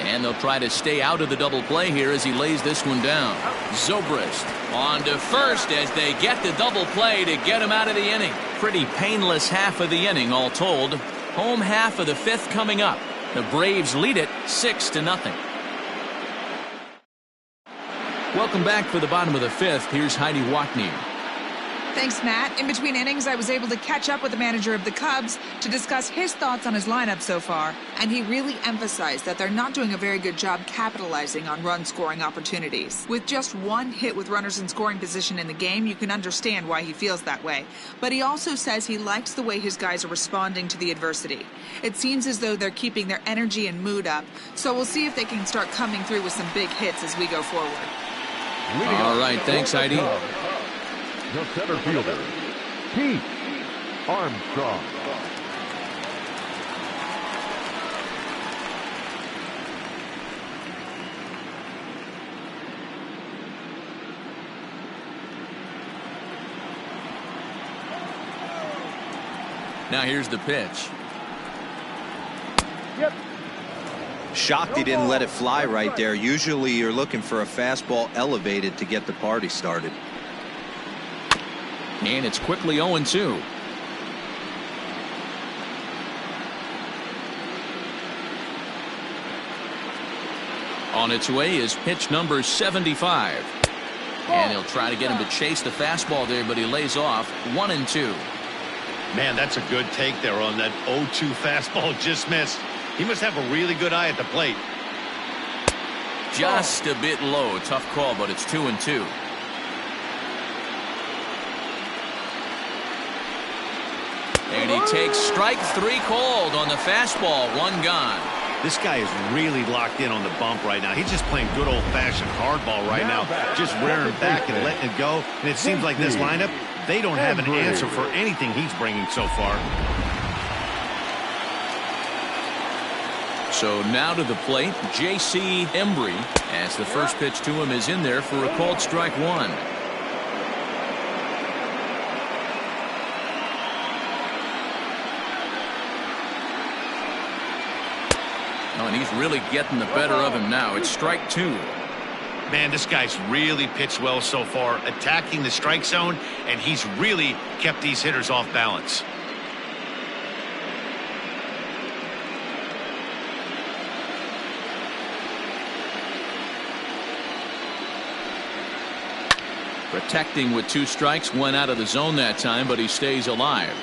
And they'll try to stay out of the double play here as he lays this one down. Zobrist on to first as they get the double play to get him out of the inning. Pretty painless half of the inning all told. Home half of the fifth coming up. The Braves lead it 6-0. Welcome back for the bottom of the fifth. Here's Heidi Watney. Thanks, Matt. In between innings, I was able to catch up with the manager of the Cubs to discuss his thoughts on his lineup so far, and he really emphasized that they're not doing a very good job capitalizing on run-scoring opportunities. With just one hit with runners in scoring position in the game, you can understand why he feels that way. But he also says he likes the way his guys are responding to the adversity. It seems as though they're keeping their energy and mood up, so we'll see if they can start coming through with some big hits as we go forward. All right, thanks, Heidi. The center fielder, Pete Armstrong. Now here's the pitch. Yep. Shocked he didn't let it fly right there. Usually you're looking for a fastball elevated to get the party started. And it's quickly 0-2. On its way is pitch number 75. And he'll try to get him to chase the fastball there, but he lays off 1-2. Man, that's a good take there on that 0-2 fastball. Just missed. He must have a really good eye at the plate. Just a bit low. Tough call, but it's 2-2. And he takes strike three called on the fastball. One gone. This guy is really locked in on the bump right now. He's just playing good old-fashioned hardball right now, just rearing back and letting it go. And it seems like this lineup, they don't have an answer for anything he's bringing so far. So now to the plate, J.C. Embry, as the first pitch to him is in there for a called strike one. Oh, and he's really getting the better of him now. It's strike two. Man, this guy's really pitched well so far, attacking the strike zone, and he's really kept these hitters off balance. Protecting with two strikes, went out of the zone that time, but he stays alive.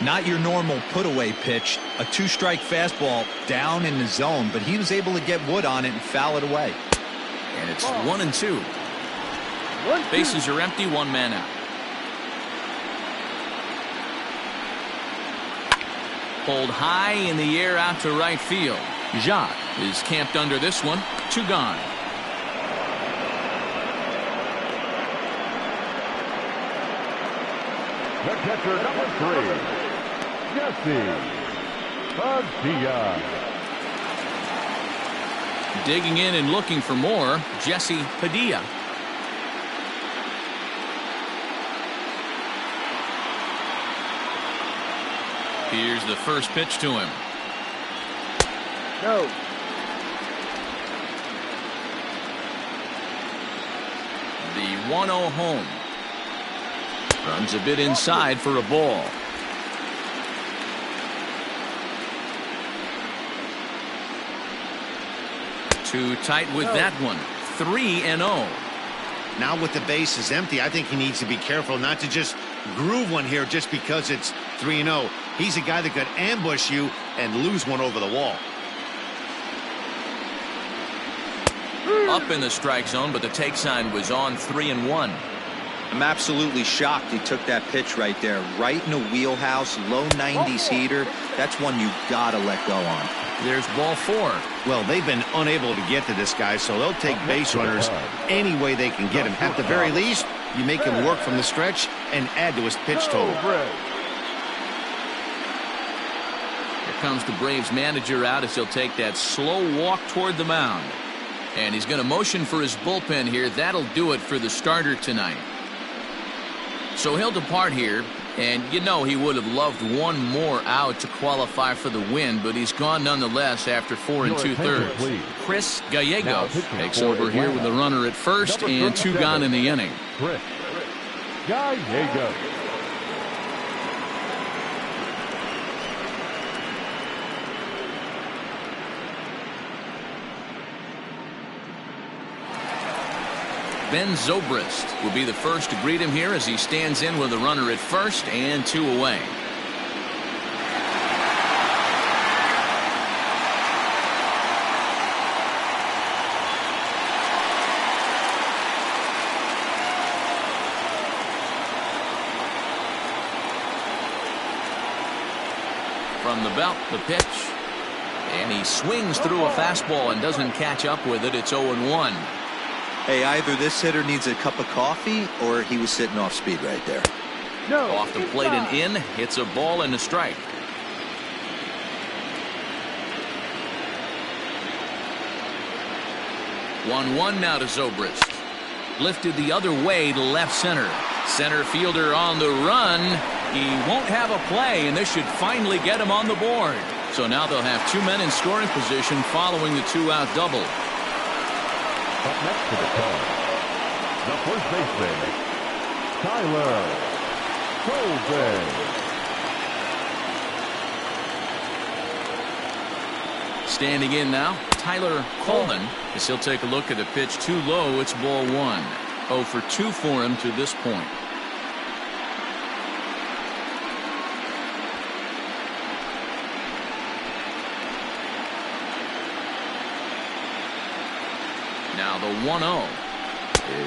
Not your normal put-away pitch, a two-strike fastball down in the zone, but he was able to get wood on it and foul it away. And it's 1-2. Bases are empty, one man out. Pulled high in the air out to right field. Jacques is camped under this one. Two gone. The catcher, number 3, Jesse Padilla. Digging in and looking for more, Jesse Padilla. Here's the first pitch to him. No. The 1-0 home. Runs a bit inside for a ball. Too tight with that one. 3-0. Now with the bases empty, I think he needs to be careful not to just groove one here just because it's 3-0. He's a guy that could ambush you and lose one over the wall. Up in the strike zone, but the take sign was on 3-1. I'm absolutely shocked he took that pitch right there. Right in the wheelhouse, low 90s heater. That's one you gotta let go on. There's ball 4. Well, they've been unable to get to this guy, so they'll take base runners any way they can get him. At the very least, you make him work from the stretch and add to his pitch total. Here comes the Braves manager out as he'll take that slow walk toward the mound. And he's going to motion for his bullpen here. That'll do it for the starter tonight. So he'll depart here, and you know he would have loved one more out to qualify for the win, but he's gone nonetheless after 4 2/3. Chris Gallegos takes over here with a runner at first and 2 gone in the inning. Chris Gallegos. Ben Zobrist will be the first to greet him here as he stands in with a runner at first and 2 away. From the belt, the pitch. And he swings through a fastball and doesn't catch up with it. It's 0-1. Hey, either this hitter needs a cup of coffee or he was sitting off speed right there. No. Off the plate and in. Hits a ball and a strike. One now to Zobrist. Lifted the other way to left center. Center fielder on the run. He won't have a play, and this should finally get him on the board. So now they'll have 2 men in scoring position following the 2-out double. Up next to the call, the first baseman, Tyler Colvin. Standing in now, Tyler Colvin, as he'll take a look at a pitch too low. It's ball 1. 0 for 2 for him to this point. Now the 1-0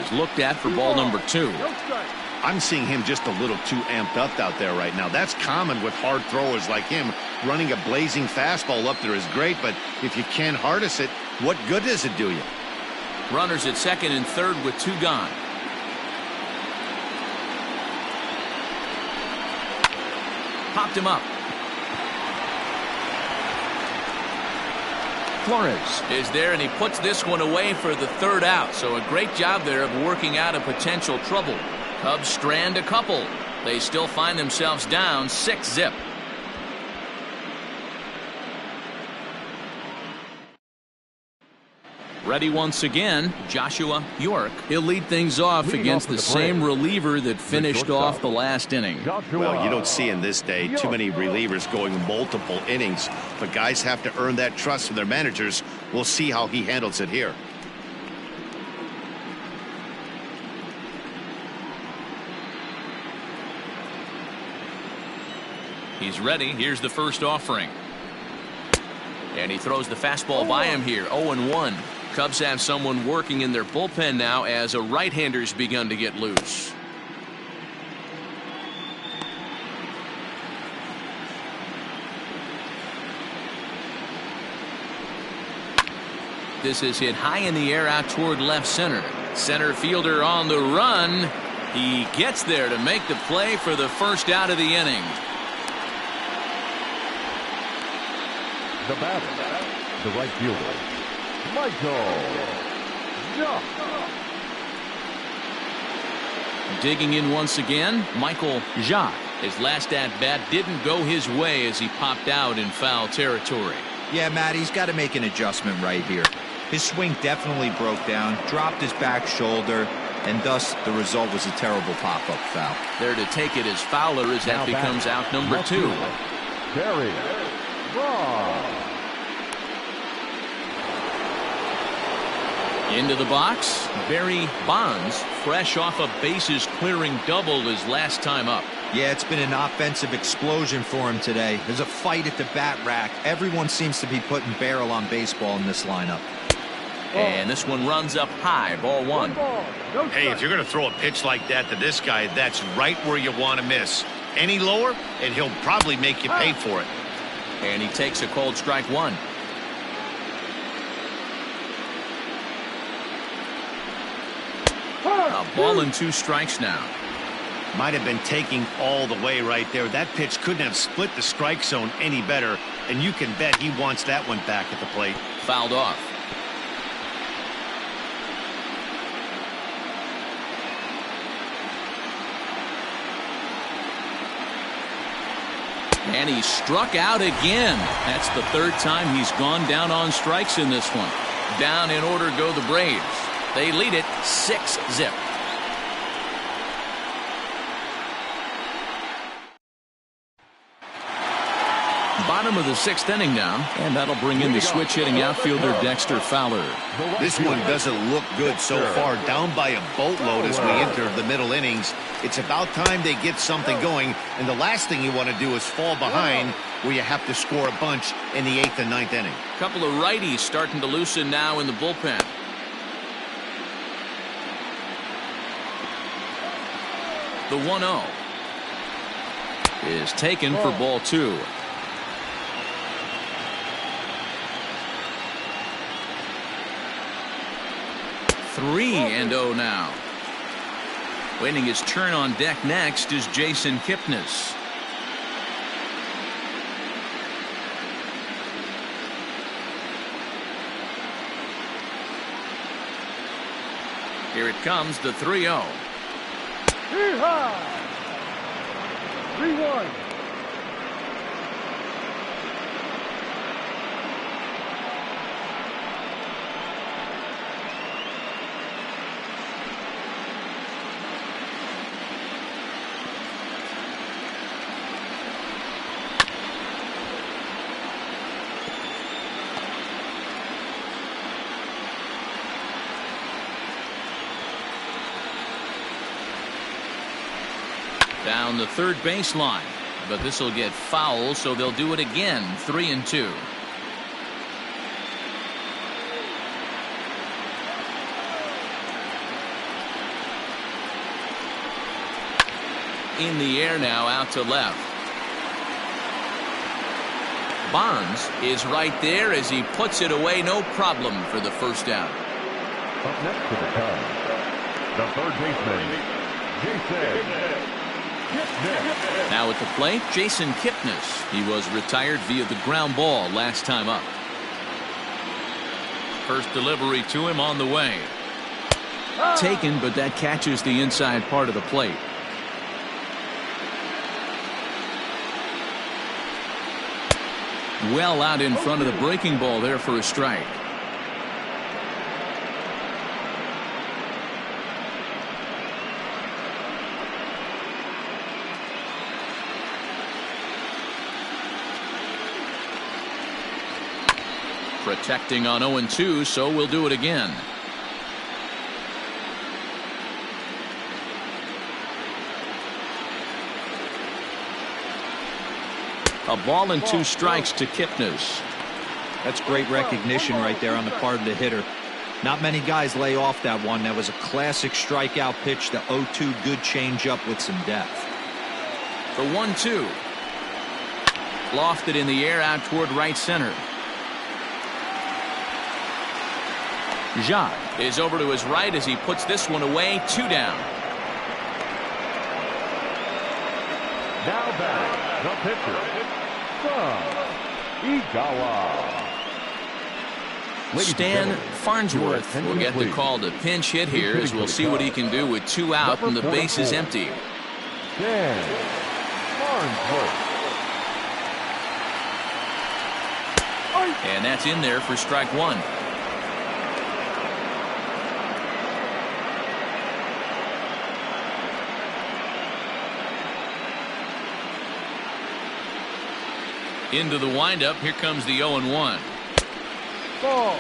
is looked at for ball number 2. I'm seeing him just a little too amped up out there right now. That's common with hard throwers like him. Running a blazing fastball up there is great, but if you can't harness it, what good does it do you? Runners at second and third with 2 gone. Popped him up. Flores is there, and he puts this one away for the 3rd out. So a great job there of working out a potential trouble. Cubs strand a couple. They still find themselves down 6-0. Ready once again, Joshua York. He'll lead things off against the same reliever that finished off the last inning. Well, you don't see in this day too many relievers going multiple innings, but guys have to earn that trust from their managers. We'll see how he handles it here. He's ready. Here's the first offering. And he throws the fastball by him here. 0-1. Cubs have someone working in their bullpen now as a right-hander's begun to get loose. This is hit high in the air out toward left center. Center fielder on the run. He gets there to make the play for the first out of the inning. The batter, the right fielder, Michael Jacques. Digging in once again, Michael Jacques. His last at-bat didn't go his way as he popped out in foul territory. Yeah, Matt, he's got to make an adjustment right here. His swing definitely broke down, dropped his back shoulder, and thus the result was a terrible pop-up foul. There to take it as Fowler as that becomes out number 2. Barry Bonds. Into the box, Barry Bonds, fresh off a bases clearing double his last time up. Yeah, it's been an offensive explosion for him today. There's a fight at the bat rack. Everyone seems to be putting barrel on baseball in this lineup. And this one runs up high, ball one. Hey, if you're going to throw a pitch like that to this guy, that's right where you want to miss. Any lower, and he'll probably make you pay for it. And he takes a cold strike one. A ball and 2 strikes now. Might have been taking all the way right there. That pitch couldn't have split the strike zone any better, and you can bet he wants that one back at the plate. Fouled off. And he struck out again. That's the 3rd time he's gone down on strikes in this one. Down in order go the Braves. They lead it 6-0. Bottom of the 6th inning now, and that'll bring in the switch hitting outfielder Dexter Fowler. This one doesn't look good so far. Down by a boatload as we enter the middle innings. It's about time they get something going, and the last thing you want to do is fall behind where you have to score a bunch in the 8th and 9th inning. A couple of righties starting to loosen now in the bullpen. The 1-0 is taken for ball 2. Three and 0 now. Waiting his turn on deck next is Jason Kipnis. Here it comes, the 3-0. 3-1. Down the 3rd baseline, but this will get foul, so they'll do it again. 3-2. In the air now, out to left. Barnes is right there as he puts it away, no problem for the 1st out. Up next to the Cubs, the 3rd baseman, Jason. Now at the plate, Jason Kipnis. He was retired via the ground ball last time up. First delivery to him on the way. Taken, but that catches the inside part of the plate. Well out in front of the breaking ball there for a strike. Protecting on 0-2, so we'll do it again. A ball and 2 strikes to Kipnis. That's great recognition right there on the part of the hitter. Not many guys lay off that one. That was a classic strikeout pitch. The 0-2 good changeup with some depth. The 1-2. Lofted in the air out toward right center. Jacques is over to his right as he puts this one away. 2 down. Now batting, the pitcher, Igawa. Stan Farnsworth will get the call to pinch hit here as we'll see what he can do with 2 out and the base is empty. Stan Farnsworth. And that's in there for strike 1. Into the windup. Here comes the 0-1. Ball.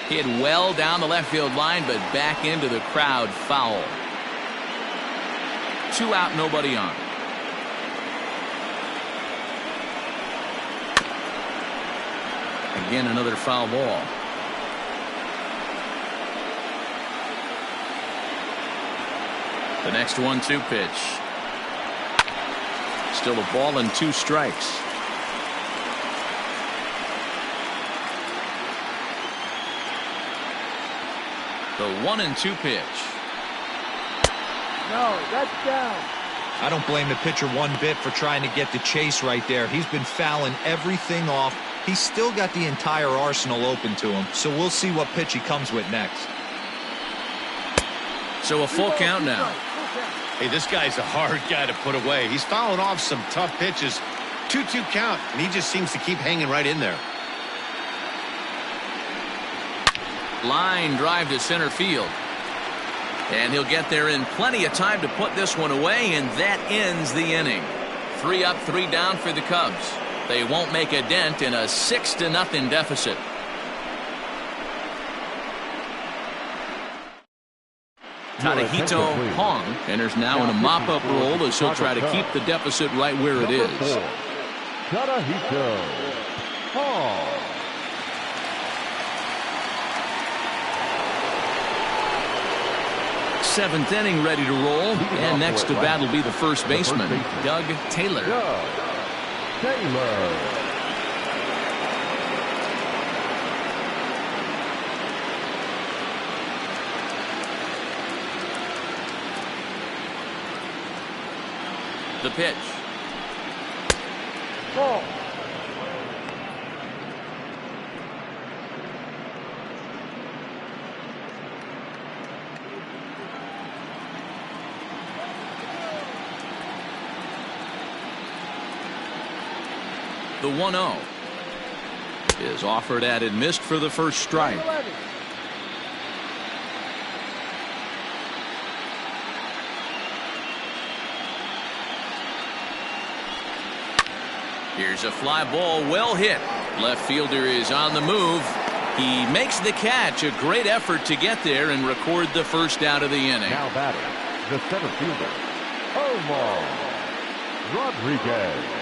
Hit well down the left field line, but back into the crowd. Foul. 2 out, nobody on. Again, another foul ball. The next 1-2 pitch. Still a ball and 2 strikes. The 1-2 pitch. No, that's down. I don't blame the pitcher one bit for trying to get the chase right there. He's been fouling everything off. He's still got the entire arsenal open to him, so we'll see what pitch he comes with next. So a full count now. Hey, this guy's a hard guy to put away. He's fouling off some tough pitches. 2-2 count, and he just seems to keep hanging right in there. Line drive to center field. And he'll get there in plenty of time to put this one away, and that ends the inning. 3 up, 3 down for the Cubs. They won't make a dent in a 6-0 deficit. Tadahito Hong enters now in a mop-up role as he'll try to keep the deficit right where it is. Tadahito Hong. Seventh inning ready to roll, and next to bat will be the first baseman, Doug Taylor. The pitch. Ball. The 1-0 is offered at and missed for the first strike. Here's a fly ball, well hit. Left fielder is on the move. He makes the catch. A great effort to get there and record the first out of the inning. Now batting, the center fielder, Omar Rodriguez.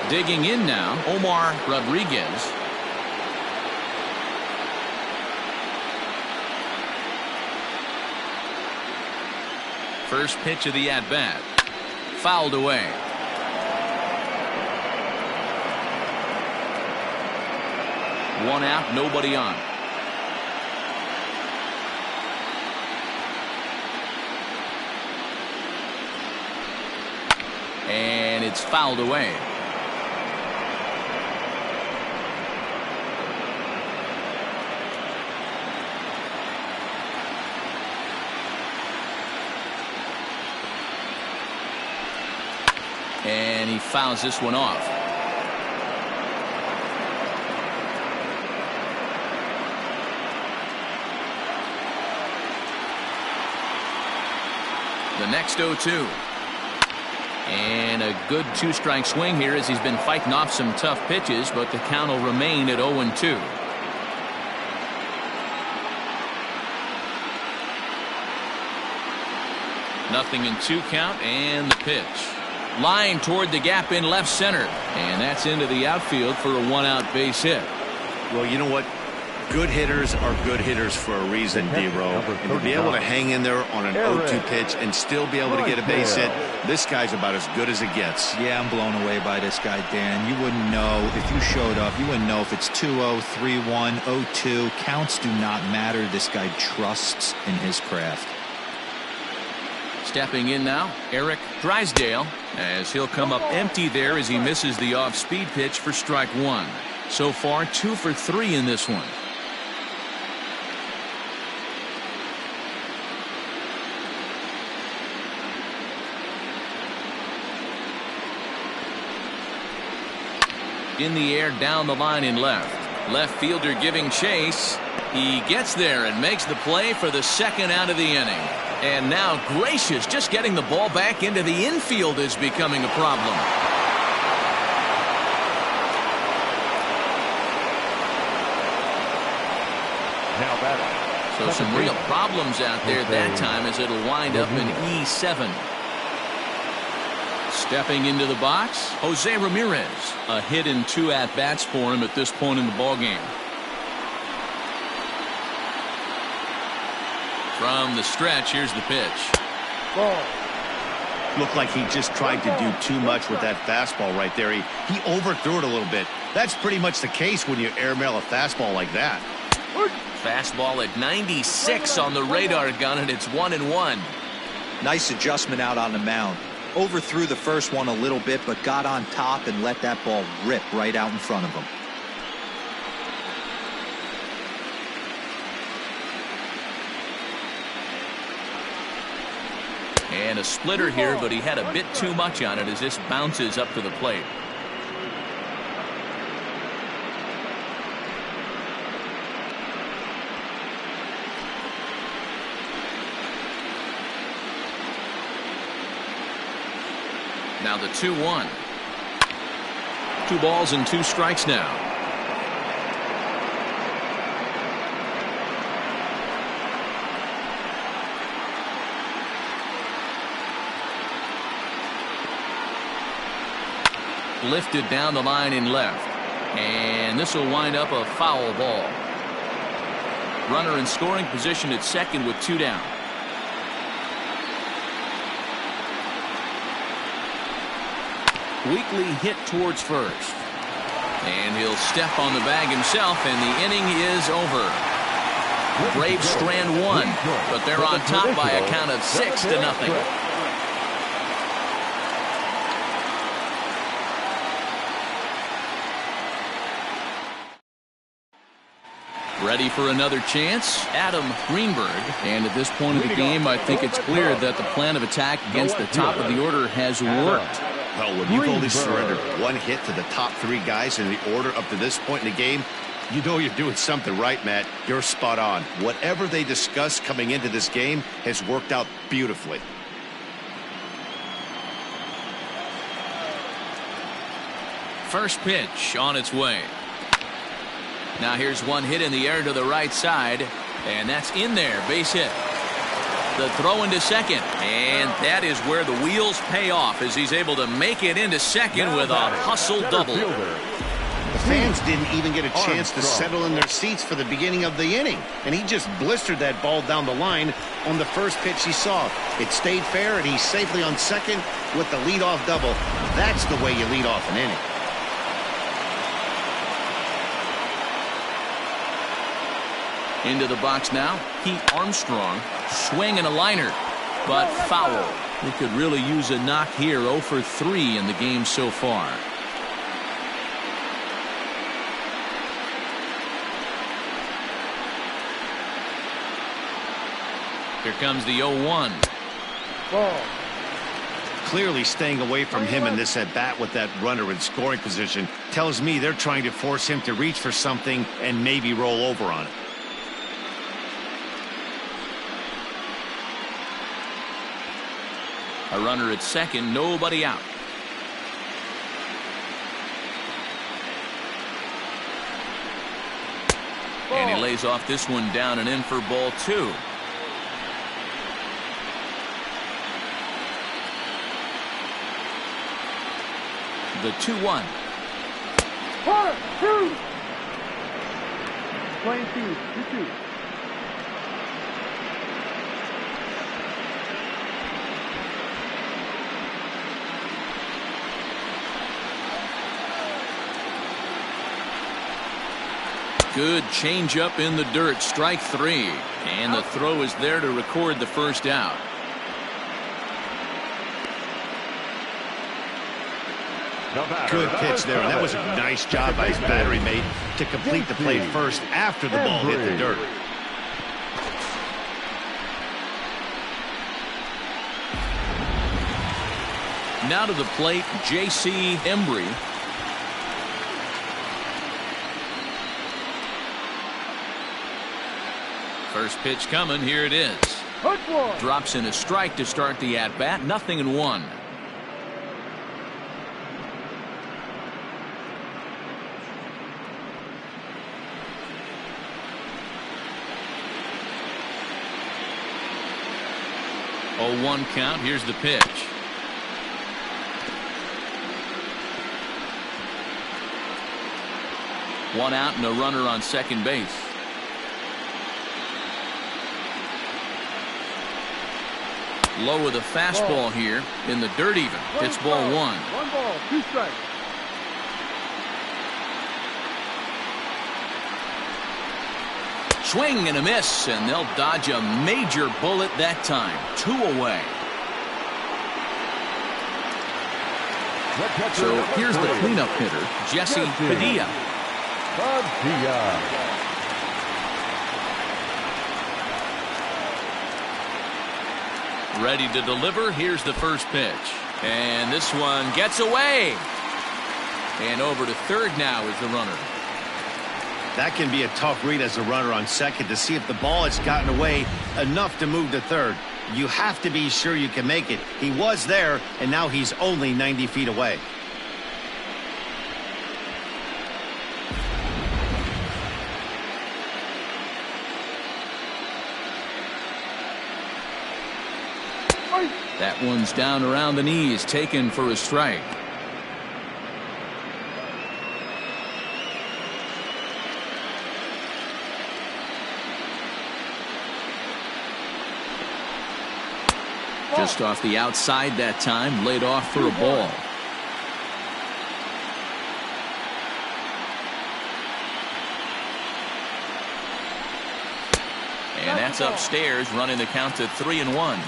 Digging in now, Omar Rodriguez. First pitch of the at-bat. Fouled away. One out, nobody on. And it's fouled away. And he fouls this one off. The next 0-2. And a good 2-strike swing here as he's been fighting off some tough pitches, but the count will remain at 0-2. Nothing in 2 count, and the pitch. Line toward the gap in left center, and that's into the outfield for a 1-out base hit. Well, you know what? Good hitters are good hitters for a reason, D-Row. And to be able to hang in there on an 0-2 pitch and still be able to get a base hit, this guy's about as good as it gets. Yeah, I'm blown away by this guy, Dan. You wouldn't know if you showed up. You wouldn't know if it's 2-0, 3-1, 0-2. Counts do not matter. This guy trusts in his craft. Stepping in now, Eric Drysdale, as he'll come up empty there as he misses the off-speed pitch for strike 1. So far, 2 for 3 in this one. In the air, down the line in left. Left fielder giving chase. He gets there and makes the play for the second out of the inning. And now Gracious, just getting the ball back into the infield is becoming a problem. Now batting, So some real problems out there that time as it'll wind up in E7. Stepping into the box, Jose Ramirez. A hit in 2 at-bats for him at this point in the ballgame. From the stretch, here's the pitch. Ball. Looked like he just tried to do too much with that fastball right there. He overthrew it a little bit. That's pretty much the case when you airmail a fastball like that. Fastball at 96 on the radar gun, and it's 1-1. Nice adjustment out on the mound. Overthrew the first one a little bit, but got on top and let that ball rip right out in front of him. And a splitter here, but he had a bit too much on it as this bounces up to the plate. Now the 2-1. 2 balls and 2 strikes now. Lifted down the line in left. And this will wind up a foul ball. Runner in scoring position at second with 2 down. Weakly hit towards first. And he'll step on the bag himself, and the inning is over. Braves strand 1, but they're on top by a count of 6-0. Ready for another chance, Adam Greenberg. And at this point of the game, I think it's clear that the plan of attack against the top of the order has worked. Well, when you've only surrendered 1 hit to the top 3 guys in the order up to this point in the game, you know you're doing something right, Matt. You're spot on. Whatever they discussed coming into this game has worked out beautifully. First pitch on its way. Now here's one hit in the air to the right side, and that's in there, base hit. The throw into second, and that is where the wheels pay off as he's able to make it into second with a hustle double. The fans didn't even get a chance to settle in their seats for the beginning of the inning, and he just blistered that ball down the line on the first pitch he saw. It stayed fair, and he's safely on second with the leadoff double. That's the way you lead off an inning. Into the box now, Pete Armstrong. Swing and a liner, but foul. He could really use a knock here. 0 for 3 in the game so far. Here comes the 0-1. Ball. Clearly staying away from him in this at-bat with that runner in scoring position tells me they're trying to force him to reach for something and maybe roll over on it. A runner at second, nobody out. And he lays off this one down and in for ball 2. The 2-1. 1-2. Playing 2-2. Good changeup in the dirt, strike 3. And the throw is there to record the first out. Good pitch there, and that was a nice job by his battery mate to complete the play first after the ball hit the dirt. Now to the plate, J.C. Embry. First pitch coming, here it is. Drops in a strike to start the at-bat, 0-1. 0-1 count. Here's the pitch. One out and a runner on second base. Low with a fastball here in the dirt even. Hits ball one. 1 ball, 2 strikes. Swing and a miss, and they'll dodge a major bullet that time. 2 away. So here's the cleanup hitter, Jesse Padilla. Ready to deliver. Here's the first pitch. And this one gets away. And over to third now is the runner. That can be a tough read as a runner on second to see if the ball has gotten away enough to move to third. You have to be sure you can make it. He was there, and now he's only 90 feet away. That one's down around the knees, taken for a strike. Just off the outside that time, laid off for a ball. And that's upstairs, running the count to 3-1.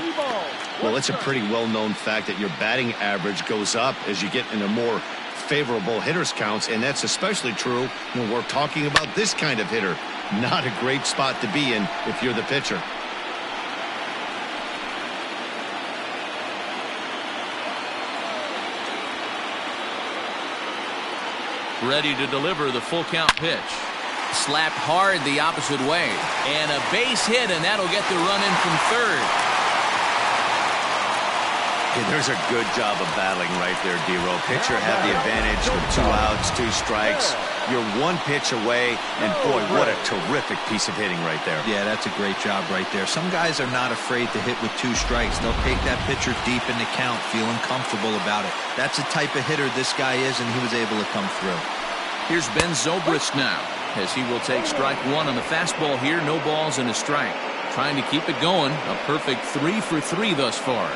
Well, it's a pretty well-known fact that your batting average goes up as you get into more favorable hitters counts, and that's especially true when we're talking about this kind of hitter. Not a great spot to be in if you're the pitcher. Ready to deliver the full count pitch. Slapped hard the opposite way. And a base hit, and that'll get the run in from third. Hey, there's a good job of battling right there, D-Row. Pitcher had the advantage with 2 outs, 2 strikes. You're 1 pitch away, and boy, what a terrific piece of hitting right there. Yeah, that's a great job right there. Some guys are not afraid to hit with 2 strikes. They'll take that pitcher deep in the count, feeling comfortable about it. That's the type of hitter this guy is, and he was able to come through. Here's Ben Zobrist now, as he will take strike 1 on the fastball here. No balls and a strike. Trying to keep it going. A perfect 3 for 3 thus far.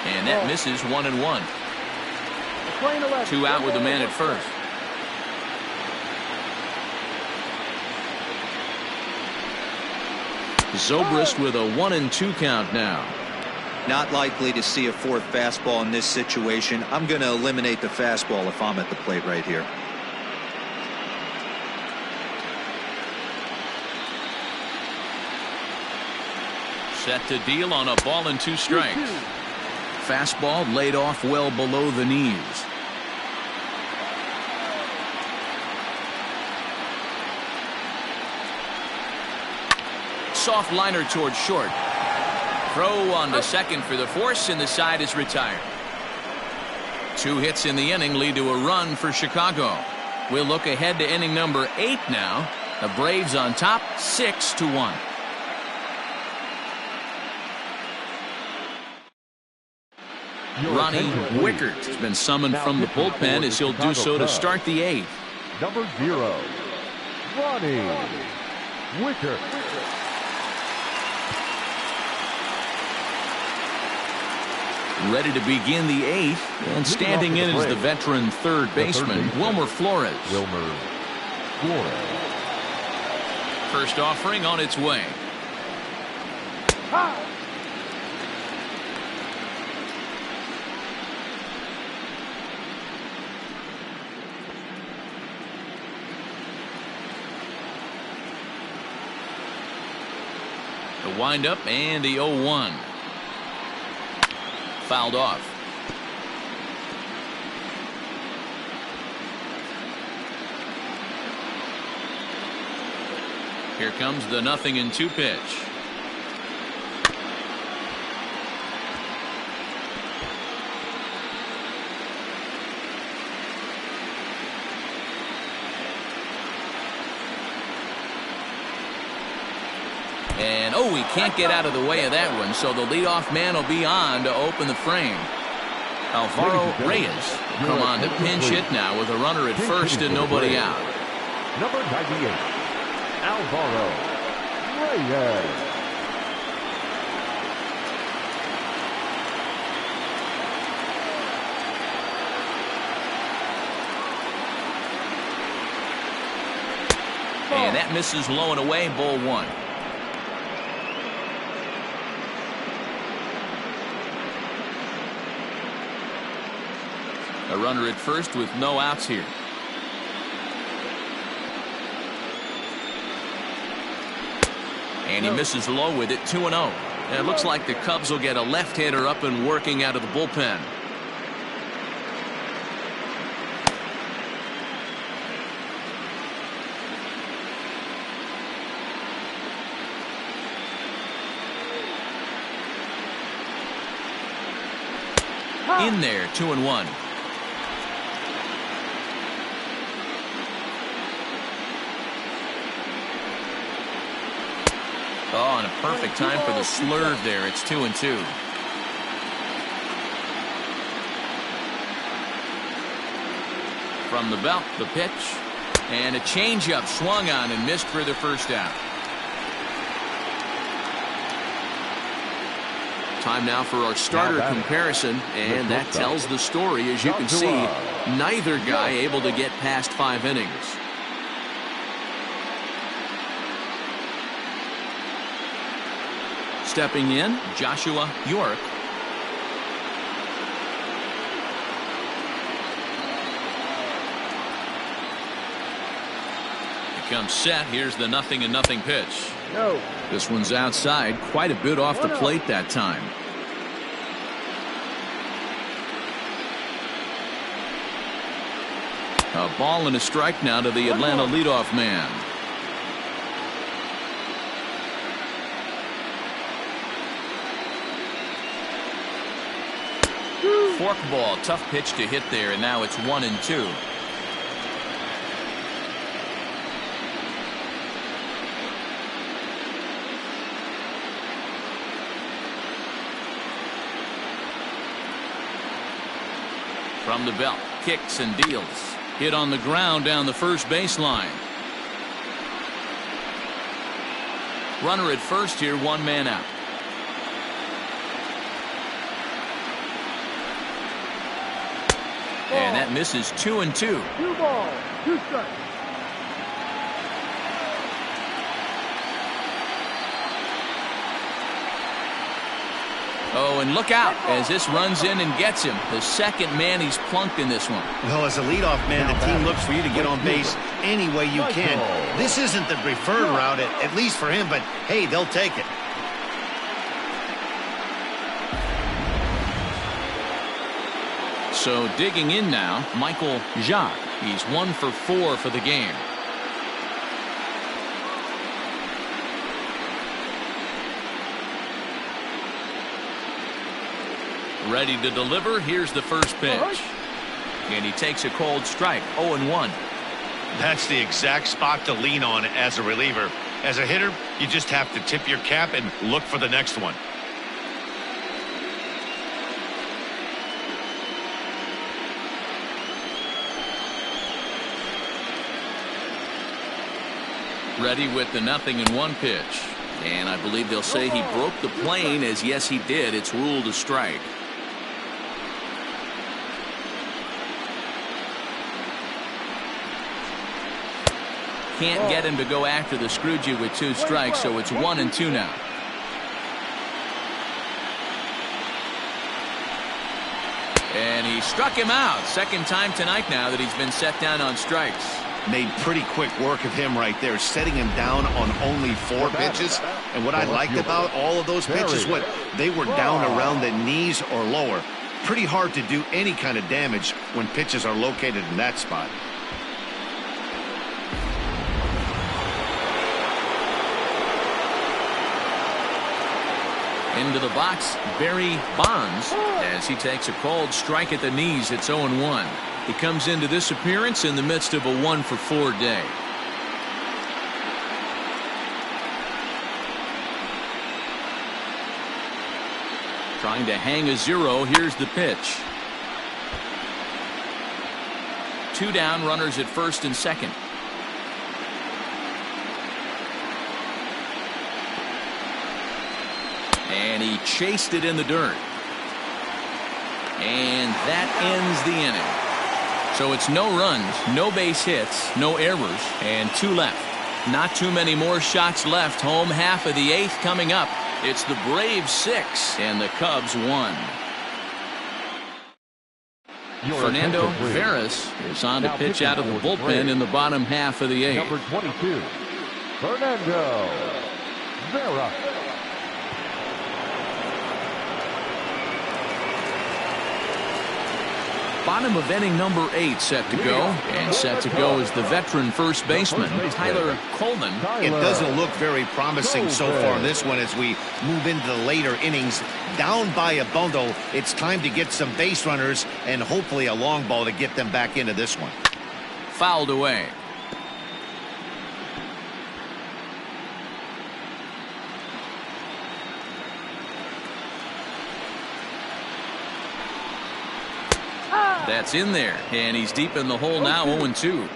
And that misses. 1-1. 2 out with the man at first. Zobrist with a 1-2 count now. Not likely to see a 4th fastball in this situation. I'm going to eliminate the fastball if I'm at the plate right here. Set to deal on a ball and 2 strikes. Fastball laid off well below the knees. Soft liner towards short. Throw on to second for the force, and the side is retired. 2 hits in the inning lead to a run for Chicago. We'll look ahead to inning number 8 now. The Braves on top, 6-1. Ronnie Wickert has been summoned from the bullpen as he'll do so to start the 8th. Number 0, Ronnie Wickert. Ready to begin the 8th, and standing in is the veteran third baseman, Wilmer Flores. First offering on its way. The windup and the 0-1. Fouled off. Here comes the 0-2 pitch. Oh, he can't get out of the way of that one, so the leadoff man will be on to open the frame. Alvaro Reyes will come on to pinch hit now with a runner at first and nobody out. Number 98, Alvaro Reyes. And that misses low and away, ball one. A runner at first with no outs here. And he misses low with it, 2-0. And it looks like the Cubs will get a left-hander up and working out of the bullpen. In there, 2-1. Oh, and a perfect time for the slurve there. It's 2-2. From the belt, the pitch. And a changeup swung on and missed for the first out. Time now for our starter comparison, and that tells the story. As you can see, neither guy able to get past 5 innings. Stepping in, Joshua York. He comes set. Here's the 0-0 pitch. No. This one's outside, quite a bit off the plate that time. A ball and a strike now to the Atlanta leadoff man. Forkball, tough pitch to hit there, and now it's 1-2. From the belt, kicks and deals. Hit on the ground down the first baseline. Runner at first here, 1 man out. And that misses 2-2. 2 balls, 2 strikes. Oh, and look out as this runs in and gets him. The second man he's plunked in this one. Well, as a leadoff man, the team looks for you to get on base any way you can. This isn't the preferred route, at least for him, but hey, they'll take it. So digging in now, Michael Jacques. He's 1 for 4 for the game. Ready to deliver. Here's the first pitch. And he takes a cold strike. 0-1. That's the exact spot to lean on as a reliever. As a hitter, you just have to tip your cap and look for the next one. Ready with the 0-1 pitch. And I believe they'll say he broke the plane, as yes he did. It's ruled a strike. Can't get him to go after the Screwgee with 2 strikes, so it's 1-2 now. And he struck him out. Second time tonight now that he's been set down on strikes. Made pretty quick work of him right there, setting him down on only 4 pitches. And what I liked about all of those pitches, they were down around the knees or lower. Pretty hard to do any kind of damage when pitches are located in that spot. Into the box, Barry Bonds, as he takes a cold strike at the knees. It's 0-1. He comes into this appearance in the midst of a 1 for 4 day. Trying to hang a 0. Here's the pitch. 2 down, runners at first and second. And he chased it in the dirt. And that ends the inning. So it's no runs, no base hits, no errors, and 2 left. Not too many more shots left. Home half of the 8th coming up. It's the Braves 6 and the Cubs 1. Fernando Veras is on to pitch out of the bullpen in the bottom half of the 8th. Number 22, Fernando Veras. Bottom of inning number 8 set to go. And set to go is the veteran first baseman, Tyler Coleman. It doesn't look very promising so far in this one as we move into the later innings. Down by a bundle, it's time to get some base runners and hopefully a long ball to get them back into this one. Fouled away. That's in there, and he's deep in the hole now, 0-2.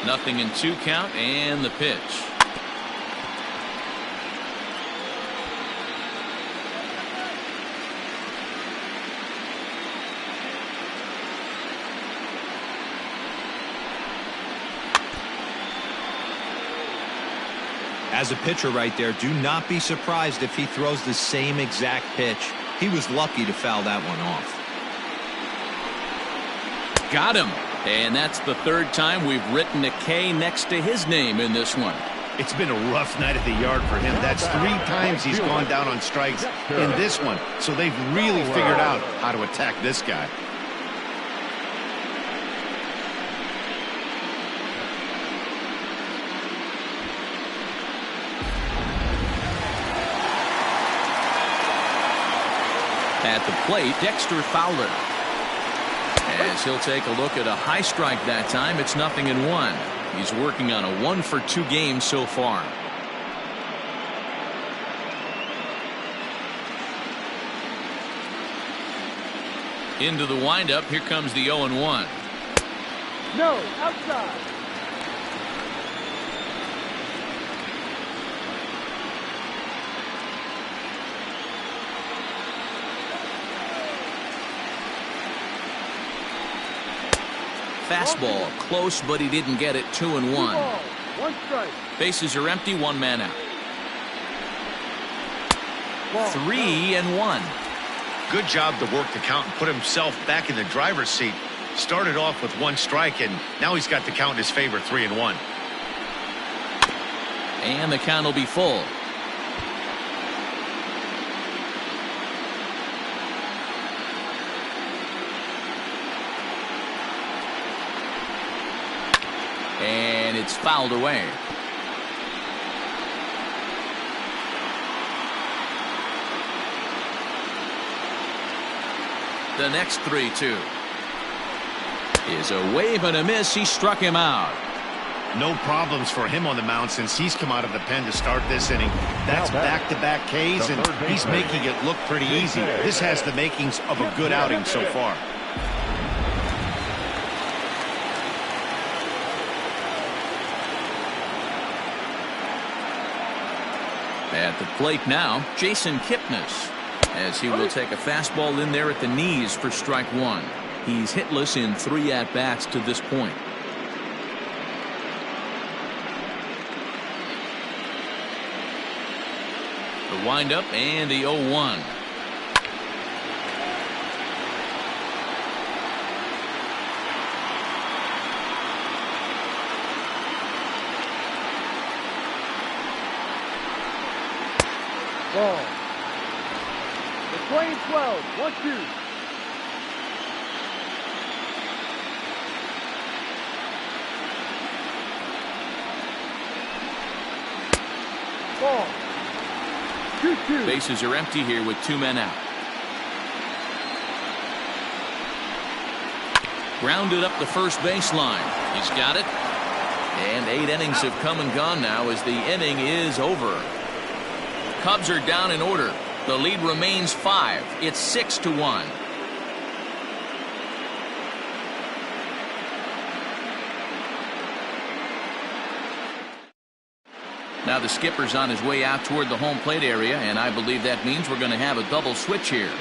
Nothing in 2 count, and the pitch. As a pitcher right there, do not be surprised if he throws the same exact pitch. He was lucky to foul that one off. Got him. And that's the 3rd time we've written a K next to his name in this one. It's been a rough night at the yard for him. That's 3 times he's gone down on strikes in this one. So they've really figured out how to attack this guy. At the plate, Dexter Fowler. As he'll take a look at a high strike that time, it's 0-1. He's working on a 1-for-2 game so far. Into the windup, here comes the 0-1. No, outside. Fastball close, but he didn't get it. 2-1. 1 strike. Bases are empty, 1 man out. 3-1. Good job to work the count and put himself back in the driver's seat. Started off with 1 strike, and now he's got the count in his favor, 3-1. And the count will be full. And it's fouled away. The next 3-2 is a wave and a miss. He struck him out. No problems for him on the mound since he's come out of the pen to start this inning. That's back-to-back Ks, and he's making it look pretty easy. This has the makings of a good outing so far. At the plate now, Jason Kipnis, as he will take a fastball in there at the knees for strike 1. He's hitless in 3 at-bats to this point. The windup and the 0-1. Ball. It's playing 12. 1-2. Ball. 2-2. Bases are empty here with 2 men out. Grounded up the first baseline. He's got it. And 8 innings have come and gone now as the inning is over. Cubs are down in order. The lead remains 5. It's 6-1. Now the skipper's on his way out toward the home plate area, and I believe that means we're going to have a double switch here.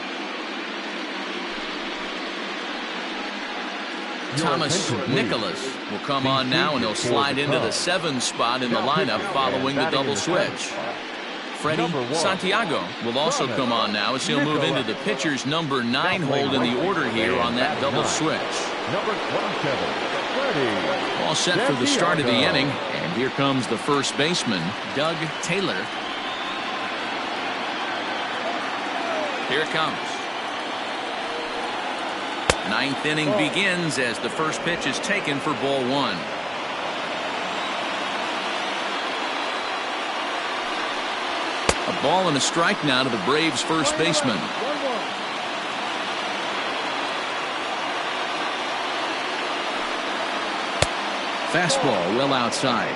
Thomas Nicholas will come on now, and he'll slide into the 7 spot in the lineup following the double switch. Freddie Santiago will also come on now as he'll move into the pitcher's number 9 hold in the order here on that double switch. Number 27, Freddie. All set for the start of the inning, and here comes the first baseman, Doug Taylor. Here it comes. 9th inning begins as the first pitch is taken for ball 1. A ball and a strike now to the Braves' first baseman. Fastball well outside.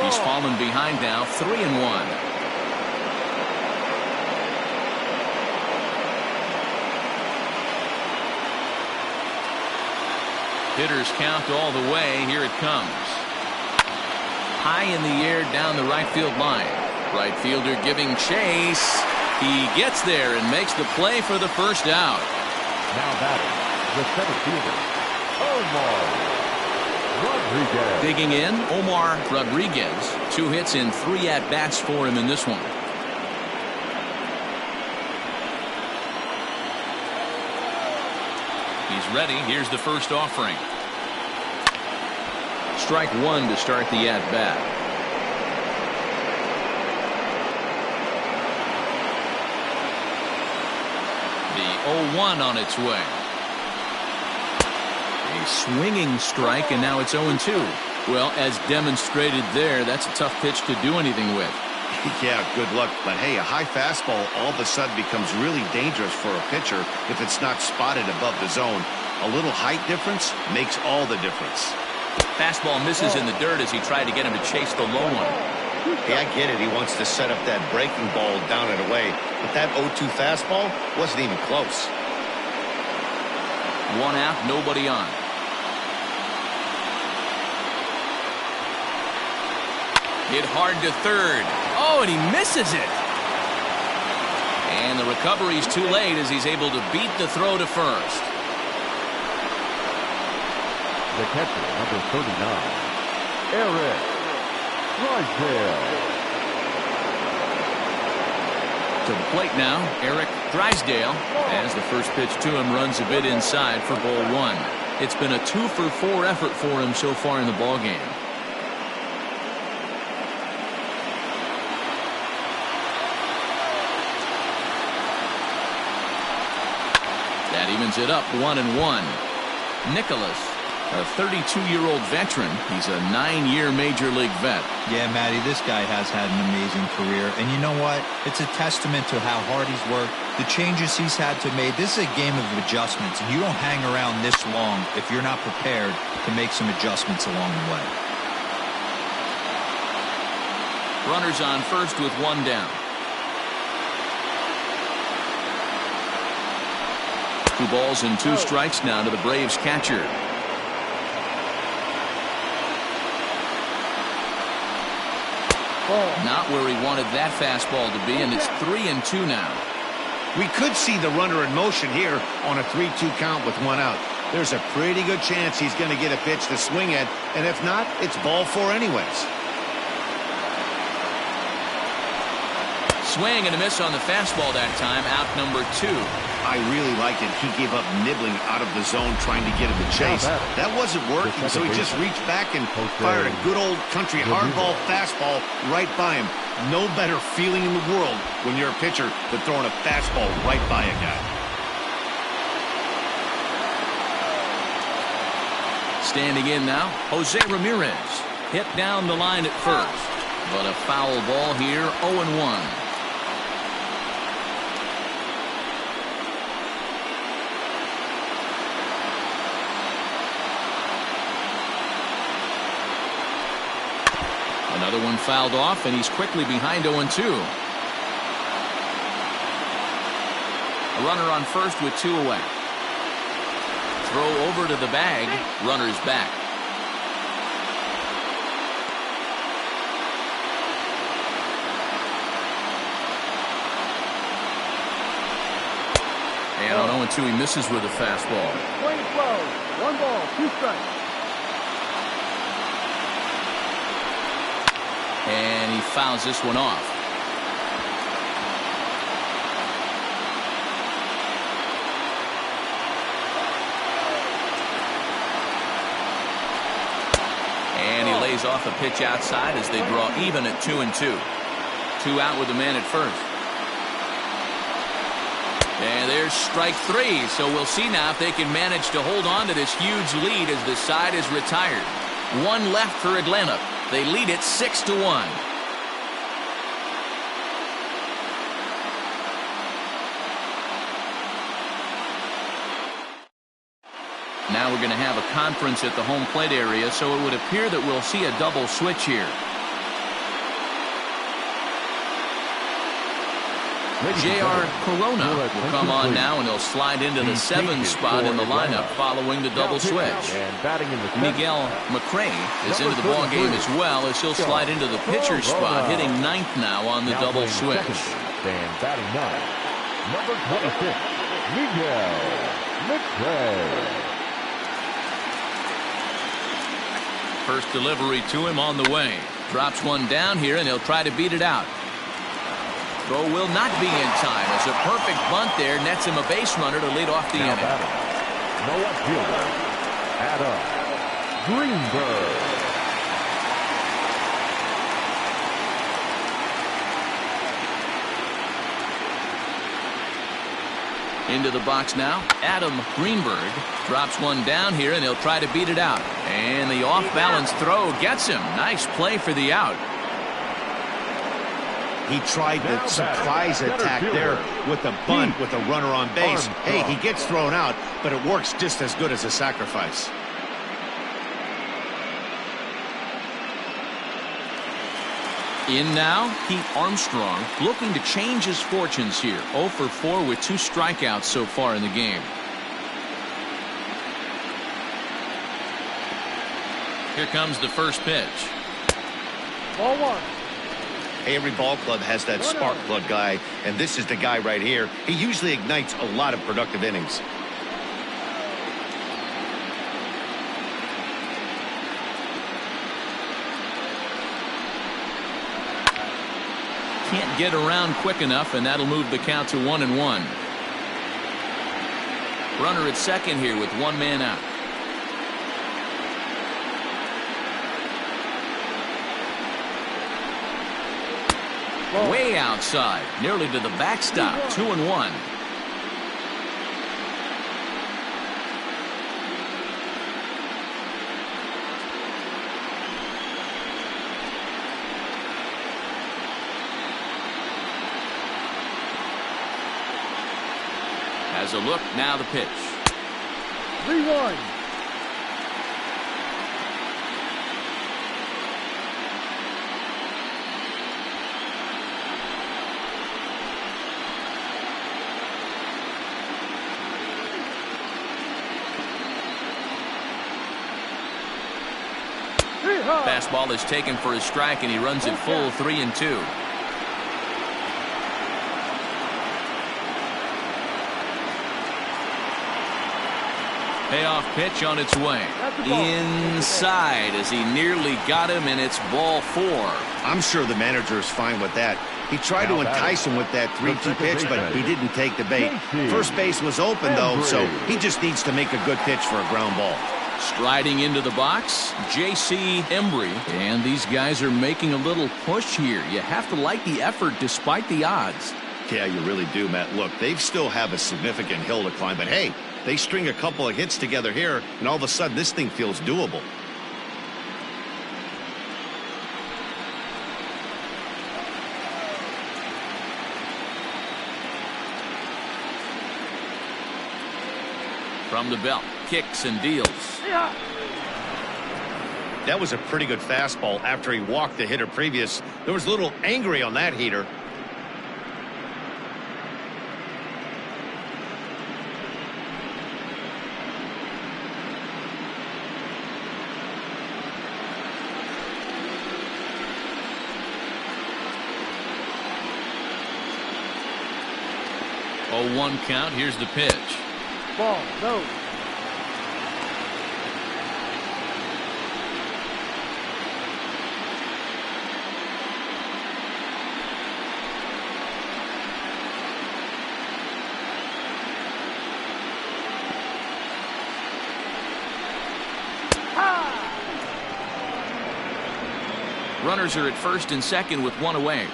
He's fallen behind now, 3-1. Hitters count all the way. Here it comes. High in the air down the right field line. Right fielder giving chase. He gets there and makes the play for the first out. Now batting, the center fielder, Omar Rodriguez. Digging in, Omar Rodriguez. 2 hits in 3 at-bats for him in this one. He's ready. Here's the first offering. Strike 1 to start the at-bat. The 0-1 on its way. A swinging strike, and now it's 0-2. Well, as demonstrated there, that's a tough pitch to do anything with. Yeah, good luck. But hey, a high fastball all of a sudden becomes really dangerous for a pitcher if it's not spotted above the zone. A little height difference makes all the difference. Fastball misses in the dirt as he tried to get him to chase the low one. Hey, I get it. He wants to set up that breaking ball down and away. But that 0-2 fastball wasn't even close. 1 out, nobody on. Hit hard to third. Oh, and he misses it. And the recovery's too late as he's able to beat the throw to first. The catcher, number 39, Eric Drysdale. To the plate now, Eric Drysdale, as the first pitch to him runs a bit inside for ball 1. It's been a 2-for-4 effort for him so far in the ballgame. That evens it up 1-1. Nicholas, a 32-year-old veteran. He's a 9-year Major League vet. Yeah, Matty, this guy has had an amazing career. And you know what? It's a testament to how hard he's worked, the changes he's had to make. This is a game of adjustments, and you don't hang around this long if you're not prepared to make some adjustments along the way. Runners on first with 1 down. 2 balls and 2 strikes now to the Braves catcher. Not where he wanted that fastball to be, and it's 3-2 now. We could see the runner in motion here on a 3-2 count with 1 out. There's a pretty good chance he's going to get a pitch to swing at, and if not, it's ball 4 anyways. Swing and a miss on the fastball that time. Out number 2. I really liked it. He gave up nibbling out of the zone trying to get him to chase. That wasn't working, so he just reached back and fired a good old country hardball fastball right by him. No better feeling in the world when you're a pitcher than throwing a fastball right by a guy. Standing in now, Jose Ramirez. hit down the line at first. But a foul ball here, 0-1. Another one fouled off, and he's quickly behind 0-2. A runner on first with 2 away. Throw over to the bag. Runner's back. And on 0-2, he misses with a fastball. Swing 12. 1 ball, 2 strikes. And he fouls this one off. And he lays off a pitch outside as they draw even at 2-2. 2 out with the man at first. And there's strike 3. So we'll see now if they can manage to hold on to this huge lead as the side is retired. 1 left for Atlanta. They lead it 6-1. Now we're going to have a conference at the home plate area, so it would appear that we'll see a double switch here. J.R. Corona will come on now, and he'll slide into the 7th spot in the lineup following the double switch. Miguel McRae is into the ball game as well, as he'll slide into the pitcher's spot, hitting 9th now on the double switch. And batting 9, number 26, Miguel McRae. First delivery to him on the way. Drops one down here, and he'll try to beat it out. Throw will not be in time as a perfect bunt there nets him a base runner to lead off the inning. No outfielder, Adam Greenberg. Into the box now, Adam Greenberg drops one down here, and he'll try to beat it out. And the off-balance throw gets him. Nice play for the out. He tried the surprise attack there with a bunt with a runner on base. Hey, he gets thrown out, but it works just as good as a sacrifice. In now, Pete Armstrong looking to change his fortunes here. 0 for 4 with 2 strikeouts so far in the game. Here comes the first pitch. Ball 1. Hey, every ball club has that spark plug guy, and this is the guy right here. He usually ignites a lot of productive innings. Can't get around quick enough, and that'll move the count to 1-1. Runner at second here with 1 man out. Way outside, nearly to the backstop. 2-1. Has a look, now the pitch. 3-1. Fastball is taken for a strike, and he runs it full 3-2. Payoff pitch on its way. Inside as he nearly got him, and it's ball 4. I'm sure the manager is fine with that. He tried to entice him with that 3-2 pitch, but he didn't take the bait. First base was open, though, so he just needs to make a good pitch for a ground ball. Striding into the box, J.C. Embry, and these guys are making a little push here. You have to like the effort despite the odds. Yeah, you really do, Matt. Look, they still have a significant hill to climb, but hey, they string a couple of hits together here, and all of a sudden this thing feels doable. From the belt, kicks and deals. That was a pretty good fastball after he walked the hitter previous. There was a little angry on that heater. Oh, 1 count. Here's the pitch. Ball, no. Runners are at first and second with 1 away.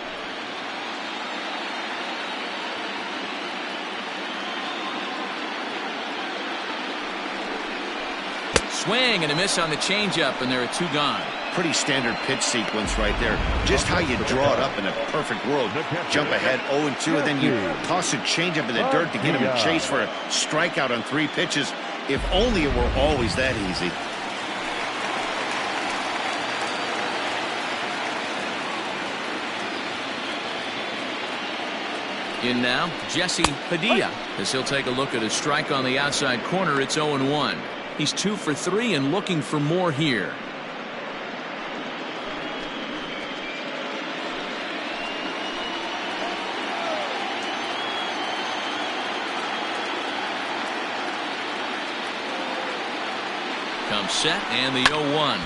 Swing and a miss on the changeup, and there are 2 gone. Pretty standard pitch sequence right there. Just how you draw it up in a perfect world. Jump ahead 0-2, and then you toss a changeup in the dirt to get him a chase for a strikeout on 3 pitches. If only it were always that easy. In now, Jesse Padilla, as he'll take a look at a strike on the outside corner. It's 0-1. He's 2 for 3 and looking for more here. Comes set and the 0-1.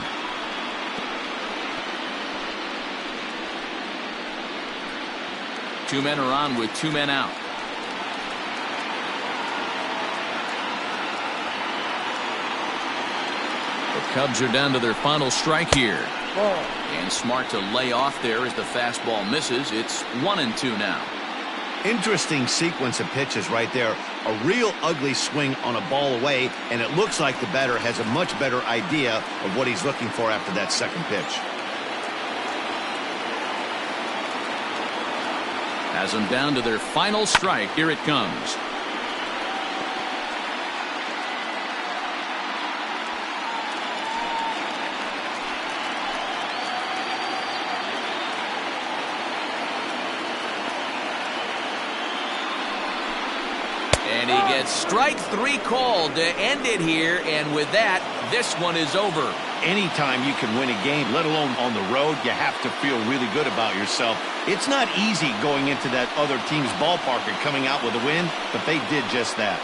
Two men are on with 2 men out. The Cubs are down to their final strike here. Ball. And smart to lay off there as the fastball misses. It's 1-2 now. Interesting sequence of pitches right there. A real ugly swing on a ball away, and it looks like the batter has a much better idea of what he's looking for after that second pitch. Has them down to their final strike. Here it comes. And he gets strike 3 called to end it here, and with that, this one is over. Anytime you can win a game, let alone on the road, you have to feel really good about yourself. It's not easy going into that other team's ballpark and coming out with a win, but they did just that.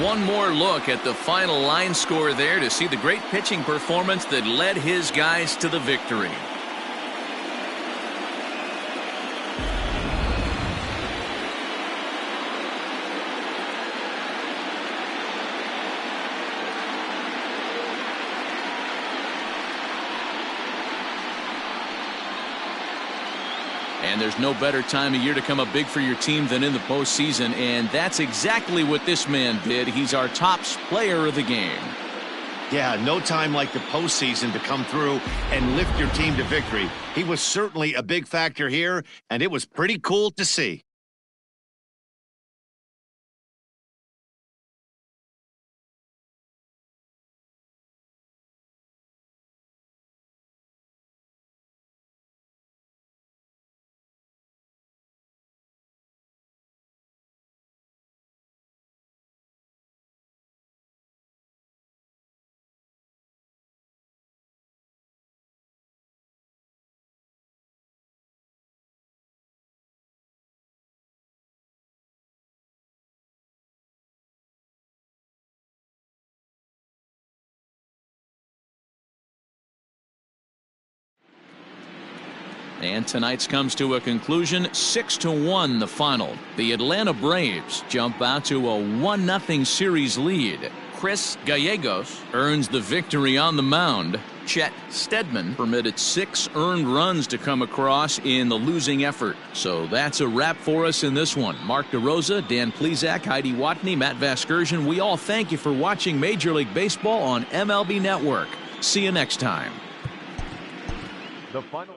One more look at the final line score there to see the great pitching performance that led his guys to the victory. And there's no better time of year to come up big for your team than in the postseason, and that's exactly what this man did. He's our top player of the game. Yeah, no time like the postseason to come through and lift your team to victory. He was certainly a big factor here, and it was pretty cool to see. And tonight's comes to a conclusion, 6-1 the final. The Atlanta Braves jump out to a 1-0 series lead. Chris Gallegos earns the victory on the mound. Chet Steadman permitted 6 earned runs to come across in the losing effort. So that's a wrap for us in this one. Mark DeRosa, Dan Plesac, Heidi Watney, Matt Vasgersian, we all thank you for watching Major League Baseball on MLB Network. See you next time. The final.